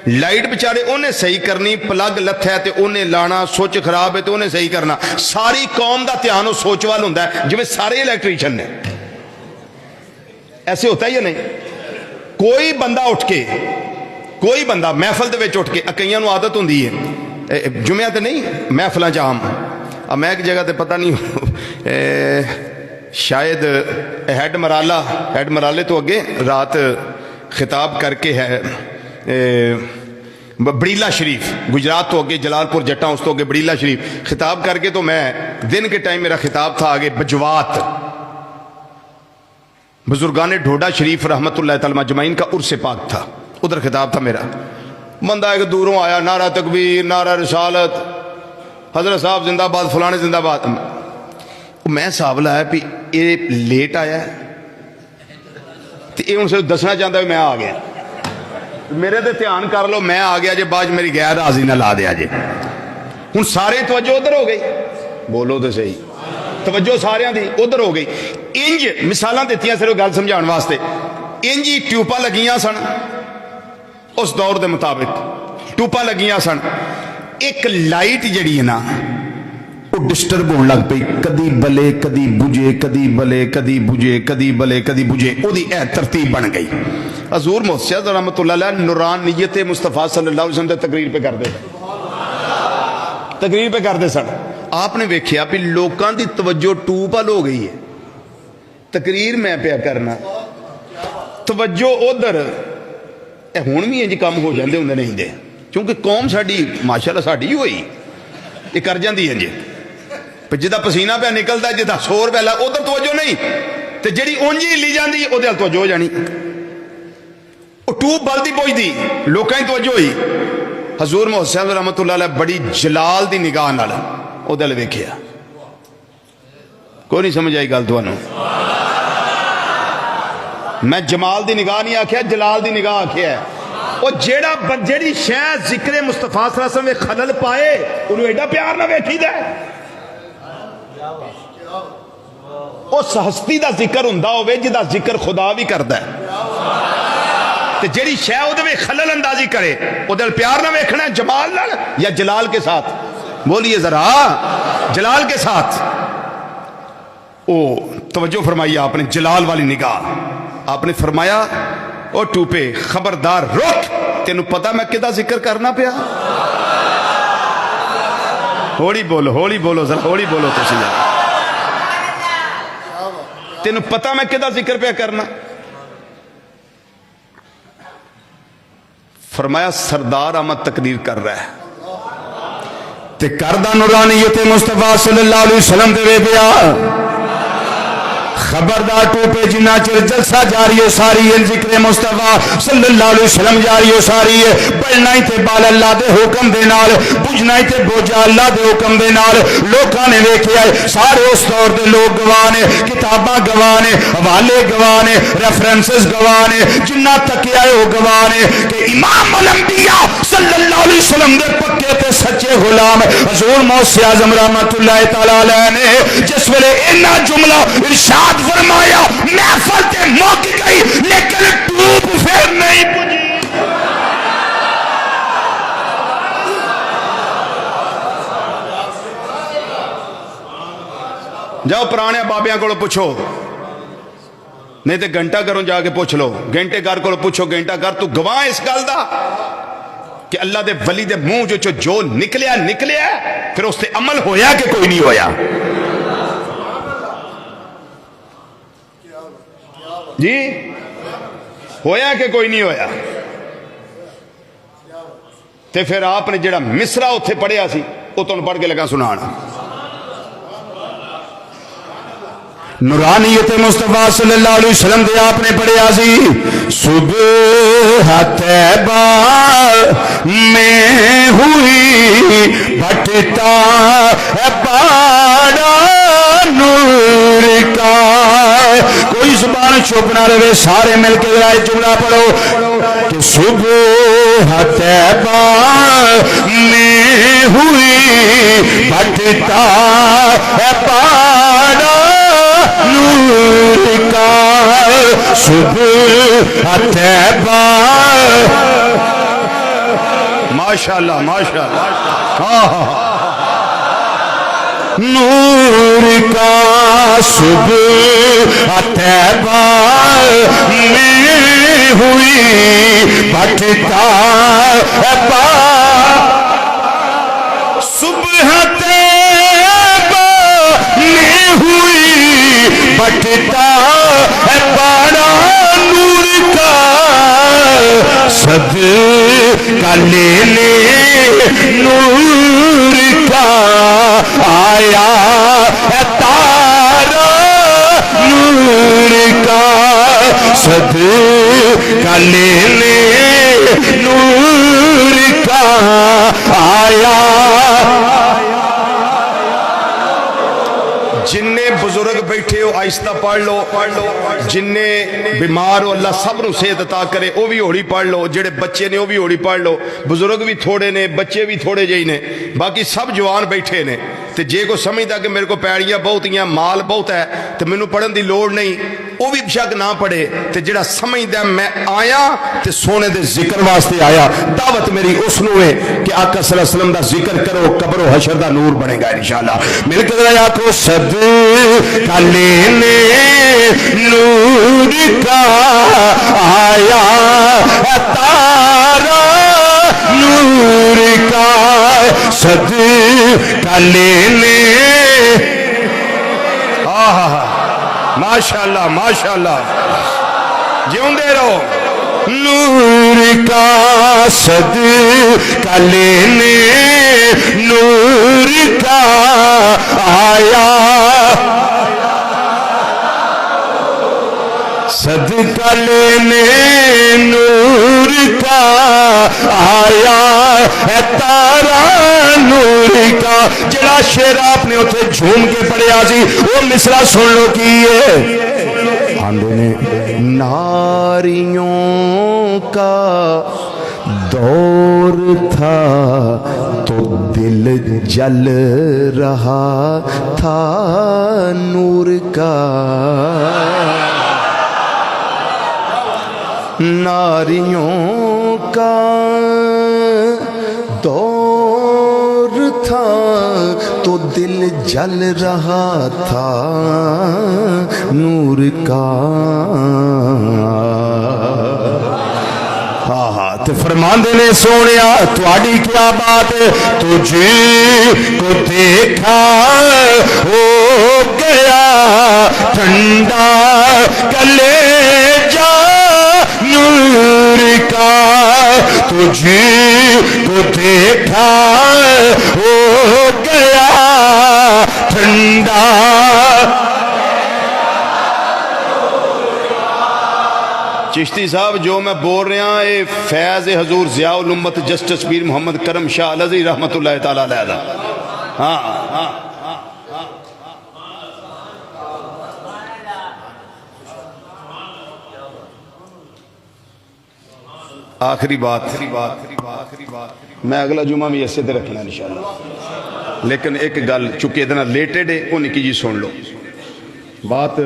لائٹ بچارے انہیں صحیح کرنی، پلگ لت ہے تے انہیں لانا، سوچ خراب ہے تے انہیں صحیح کرنا. ساری قوم دا دھیان وہ سوچ وال ہوندا ہے جو سارے الیکٹریشن نے. ایسے ہوتا ہے یا نہیں؟ کوئی بندہ اٹھ کے، کوئی بندہ محفل دے وچ اٹھ کے، کئیاں نوں عادت ہوندی ہے جمعہ تے نہیں محفلاں چ عام. میں ایک جگہ تے پتہ نہیں شاید ہیڈ مرالے تو اگے رات خطاب کر کے ہے بڑیلا شریف، گجرات تو اگے جلال پور جٹاں، اس تو اگے بڑیلا شریف خطاب کر کے، تو میں دن کے ٹائم میرا خطاب تھا آگے بجوات بزرگان ڈھوڈا شریف رحمت اللہ تعالی مجمعین کا عرس پاک تھا، ادھر خطاب تھا میرا. بندہ ایک دوروں آیا، نعرہ تکبیر، نعرہ رسالت، حضرت صاحب زندہ باد، فلانے زندہ باد. میں صاحب لایا پی یہ لیٹ آیا ہے تو یہ ان سے دسنا چاہتا ہے میں آ گیا، میرے تے دھیان کر لو میں آ گیا جی، بعد میری غیر حاضری نہ لا دیا جی. ہوں سارے توجہ ادھر ہو گئی، بولو تو صحیح، توجہ سارے دی ادھر ہو گئی. انج مثالاں دیتیاں صرف گل سمجھان واسطے. انج ہی ٹیوپاں لگیاں سن، اس دور دے مطابق ٹیوپاں لگیاں سن. ایک لائٹ جڑی ہے نا وہ ڈسٹرب ہونے لگ پئی، کدی بلے کدی بجے، کدی بلے کدی بجے، کدی بلے کدی بجے، وہ دی اے ترتیب بن گئی. حضور محسن رحمت اللہ علیہ نورانیت مصطفیٰ صلی اللہ علیہ وسلم تقریر پہ کرتے سن، تقریر پہ کرتے سن. آپ نے ویکھیا بھی لوکاں دی توجہ ٹوپ ال ہو گئی ہے، تقریر میں پیا کرنا، توجہ ادھر. ہن بھی انج کام ہو جاندے ہوندے نہیں دے، کیونکہ قوم ساڈی ماشاءاللہ ساڈی ہوئی یہ کر جاندی ہے جی. جدا پسینہ پہ نکلتا ہے، جدا سور پہ ادھر توجہ نہیں، تے جڑی اونجی ہلی جاندی ادھر توجہ ہو جانی. وہ ٹوب بلدی پہنچتی، لوکاں دی توجہ ہوئی. حضور محسن رحمت اللہ علیہ بڑی جلال دی نگاہ نال ادھر ویکھیا. کوئی نہیں سمجھ آئی گل تانوں؟ میں جمال دی نگاہ نہیں آکھیا، جلال دی نگاہ آکھیا ہے. اور جیڑی شے ذکر مصطفیٰ صلی اللہ علیہ وسلم میں خلل پائے انہوں ایڈا پیار نہ ویکھی دے. اس ہستی دا ذکر ہوندا ہوے جدا ذکر خدا بھی کردا ہے، تے جیڑی شے اودے وچ خلل اندازی کرے اودے پیار نہ ویکھنا ہے، جمال نال یا جلال کے ساتھ؟ بولیے ذرا، جلال کے ساتھ. او توجہ فرمائیے آپ نے، جلال والی نگاہ. آپ نے فرمایا او ٹوپے خبردار رک، تینوں پتہ میں کدا ذکر کرنا پیا؟ ہولی بولو ذرا، ہولی بولو تسی ذرا. تینوں پتہ میں کدا ذکر پہ کرنا؟ فرمایا سردار احمد تقریر کر رہا ہے تے کردہ نورانیت مصطفیٰ صلی اللہ علیہ وسلم دے وے پیا خبردار ٹوپے جنہ چر جلسہ جاری ہو ساری ہے ذکر مصطفیٰ صلی اللہ علیہ وسلم جاری ہو ساری ہے بڑھنا ہی تے بال اللہ دے حکم دے نال بجھنا ہی تے بوجھا اللہ دے حکم دے نال لوکاں نے ویکھیا سارے اس دور دے لوگ گواہ نے کتاباں گواہ نے حوالے گواہ نے ریفرنسز گواہ نے جنہ تک آئے وہ گواہ نے کہ امام الانبیاء صلی اللہ علیہ وسلم دے پکے تے سچے غلام حضور موسی اعظم رحمت اللہ تعالی علیہ نے جس ویلے اینا جملہ ارشاد فرمایا محفل تے موک گئی لیکن ٹوپ پھر نہیں پجی جاؤ پرانے بابیاں کو پوچھو نہیں تے گھنٹہ گھروں جا کے پوچھ لو گھنٹے گھر کو پوچھو گھنٹہ گھر تو گواہ اس گل دا کہ اللہ دے ولی دے منہ جو نکلیا پھر اس تے عمل ہویا کہ کوئی نہیں ہویا جی ہویا کہ کوئی نہیں ہویا تے پھر آپ نے جڑا مصرع اتھے پڑھیا سی وہ تمہیں پڑھ کے لگا سنانا نورانیت مصطفیٰ صلی اللہ علیہ وسلم دے آپ نے پڑھیا سی صبح طیبہ میں ہوئی بھٹتا باڑا نور کا کوئی زبان چپ نہ رہے سارے مل کے ذرا جملہ پڑھو کہ صبح طیبہ میں ہوئی بھٹتا باڑا نور کا صبح طیبہ ماشاءاللہ ماشاءاللہ نور کا صبح طیبہ میں ہوئی بھٹتا صبح طیبہ میں ہوئی بھٹتا بڑا نور کا صدقہ لینے نور کا آیا تارا نور کا صدقہ لینے نور کا آیا جننے بزرگ بیٹھے ہو آہستہ پڑھ لو جننے بیمار ہو اللہ سب نو صحت عطا کرے وہ بھی ہوڑی پڑھ لو جڑے بچے نے وہ بھی ہوڑی پڑھ لو بزرگ بھی تھوڑے نے بچے بھی تھوڑے جہی نے باقی سب جوان بیٹھے نے تے جے کو سمجھدا کہ میرے کو پیڑیاں بہت ہیں مال بہت ہے تے مینوں پڑھن دی لوڑ نہیں وہ بھی بشک نہ پڑھے تے جڑا سمجھدا میں آیا تے سونے دے ذکر واسطے آیا دعوت میری اس نو ہے کہ آقا صلی اللہ علیہ وسلم دا ذکر کرو قبر و حشر دا نور بنے گا انشاءاللہ مل کے ذرا آکھو صدقہ لینے نور کا آیا تارا نور کا صدقہ لینے ماشاءاللہ ماشاءاللہ جیوندے رہو نور کا صدقہ لینے نور کا آیا صدقہ لینے نور کا آیا ہے تارا نور کا جڑا شعر آپ نے اتنے جھوم کے پڑھیا سی وہ مصرع سن لو کی ہے آندے نے ناریوں کا دور تھا تو دل جل رہا تھا نور کا ناریوں کا دور تھا تو دل جل رہا تھا نور کا تو فرماندے نے سونیا تواڈی کیا بات تجھے کو دیکھا ہو گیا ٹھنڈا تجھ کو دیکھا ہو گیا ٹھنڈا. چشتی صاحب جو میں بول رہا ہوں یہ فیض حضور ضیاء الامت جسٹس پیر محمد کرم شاہ الازہری رحمت اللہ تعالیٰ علیہ. ہاں آخری بات میں اگلا جمعہ بھی ایسے دے رکھنا انشاءاللہ، لیکن ایک گل چونکہ اتنا لیٹڈ ہے وہ نکی جی سن لو. بات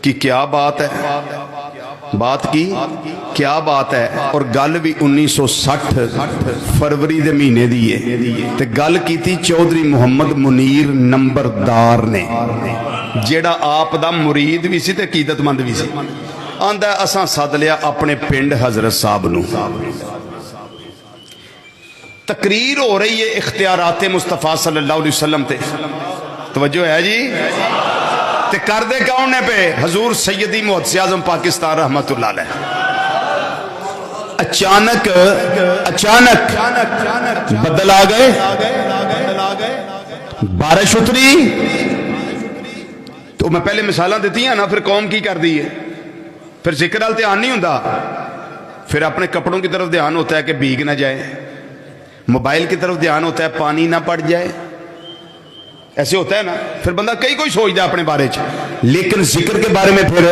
کی کیا بات ہے، بات کی کیا بات ہے، اور گل بھی 1960 فروری دے مہینے دی ہے تے گل کی تھی چودھری محمد منیر نمبردار نے، جیڑا آپ دا مرید بھی سی تے عقیدت مند بھی سی. آندا اساں سد لیا اپنے پنڈ حضرت صاحب نو. تقریر ہو رہی ہے اختیارات مصطفیٰ صلی اللہ علیہ وسلم تے، توجہ ہے جی، تے کر دے کون نے پہ حضور سیدی محدث اعظم پاکستان رحمت اللہ علیہ. اچانک بدل آ گئے، بارش اتری. تو میں پہلے مثالاں دیتی ہیں نا، پھر قوم کی کر دی ہے، پھر ذکر ال دھیان نہیں ہوتا، پھر اپنے کپڑوں کی طرف دھیان ہوتا ہے کہ بھیگ نہ جائے، موبائل کی طرف دھیان ہوتا ہے پانی نہ پڑ جائے، ایسے ہوتا ہے نا. پھر بندہ کوئی سوچتا ہے اپنے بارے چ، لیکن ذکر کے بارے میں پھر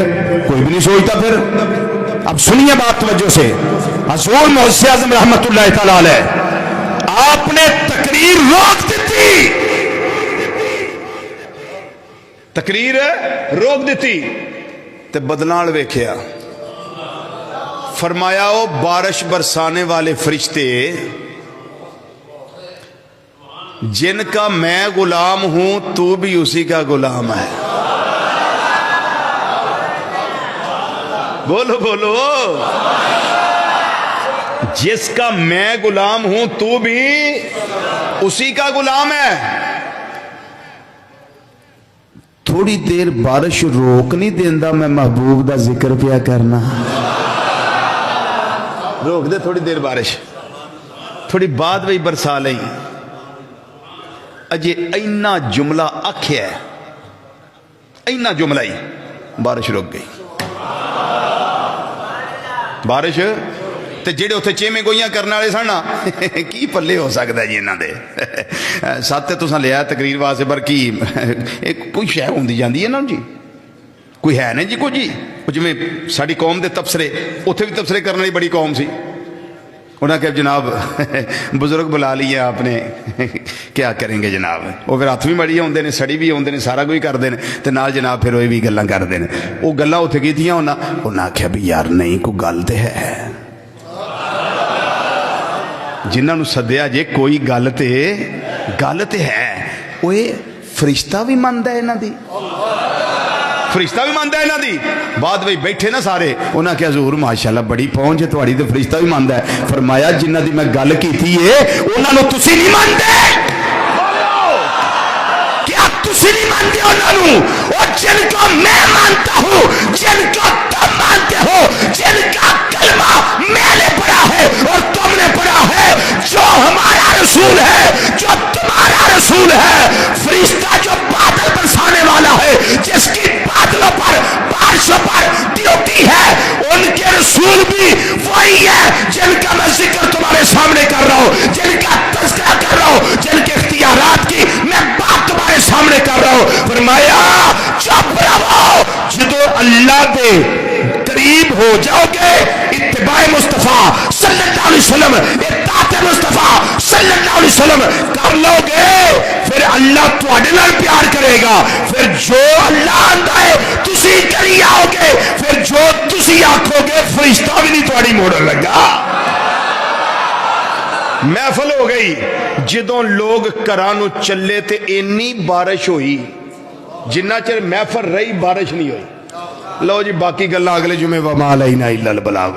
کوئی بھی نہیں سوچتا. پھر اب سنیے بات توجہ سے. حضور محدث اعظم رحمت اللہ تعالی علیہ آپ نے تقریر روک دیتی، تقریر روک دیتی تے بدلال ویکھیا. فرمایا وہ بارش برسانے والے فرشتے جن کا میں غلام ہوں تو بھی اسی کا غلام ہے. بولو بولو، جس کا میں غلام ہوں تو بھی اسی کا غلام ہے. تھوڑی دیر بارش روک نہیں دیندا، میں محبوب دا ذکر پیا کرنا. روک دے تھوڑی دیر بارش، تھوڑی بعد وہی برسا لئی. اجے اینا جملہ آکھیا ہے، اینا جملہ ہی بارش رک گئی. بارش تے جڑے اتنے چیمے گوئیاں کرنے والے سن کی پلے ہو سکتا ہے جی انہاں دے. ساتھ تساں لیا تقریر واسطے پر کی کوئی شے ہوندی جاندی ہے نا جی، کوئی ہے نہیں جی کوئی جی. جویں ساڈی قوم دے تبصرے، اتنے بھی تبصرے کرنے والی بڑی قوم سی. انہاں کہ جناب بزرگ بلا لیے آپ نے، کیا کریں گے جناب. وہ پھر ہاتھ بھی مڑی ہوندے نے، سڑی بھی ہوندے نے، سارا کوئی کرتے ہیں تے نال جناب پھر وہ بھی گلاں کرتے ہیں. وہ گلاں اتنے کیتیاں انہاں آکھیا بھی یار نہیں کوئی گل تے ہے. جنہاں نو سدیا جے کوئی گل تے ہے. وہ فرشتہ بھی ماندا ہے انہاں دی، فرشتہ بھی ماندا ہے انہاں دی. بعد وچ بیٹھے نا سارے، انہاں کہ حضور ماشاءاللہ بڑی پہنچ ہے تہاڈی تے فرشتہ بھی ماندا ہے. فرمایا جنہاں دی میں گل کیتی ہے انہاں نو تسی نہیں ماندے. کیا تسی نہیں ماندے انہاں نو؟ اور جن کو میں مانتا ہوں، جن کو تم مانتے ہو، جن کا کلمہ میں نے پڑھا ہے اور تم نے پڑھا ہے، جو ہمارا رسول ہے، جو تمہارا رسول ہے، فرشتہ جو بادل برسانے والا ہے، جس کی بادلوں پر بارشوں پر ڈیوٹی ہے، ان کے رسول بھی وہی ہے جن کا میں ذکر تمہارے سامنے کر رہا ہوں، جن کا تذکرہ کر رہا ہوں، جن کے اختیارات کی میں بات تمہارے سامنے کر رہا ہوں. فرمایا چپ رہو، جدو اللہ دے قریب ہو جاؤ گے، اتباع مصطفیٰ صلی اللہ علیہ وسلم، اطاعت مصطفیٰ صلی اللہ علیہ وسلم کر لو گے، پھر اللہ تواڈے نال پیار کرے گا. پھر جو اللہ آندا ہے تسی کری آؤ گے، پھر جو تسی آکھو گے فرشتہ بھی نہیں تواڈی موڑن لگا. محفل ہو گئی. جدوں لوگ کرانو چلے تے اینی بارش ہوئی، جنہ چر محفل رہی بارش نہیں ہوئی. لو جی باقی گلا اگلے جمعے وما علینا الا البلاغ.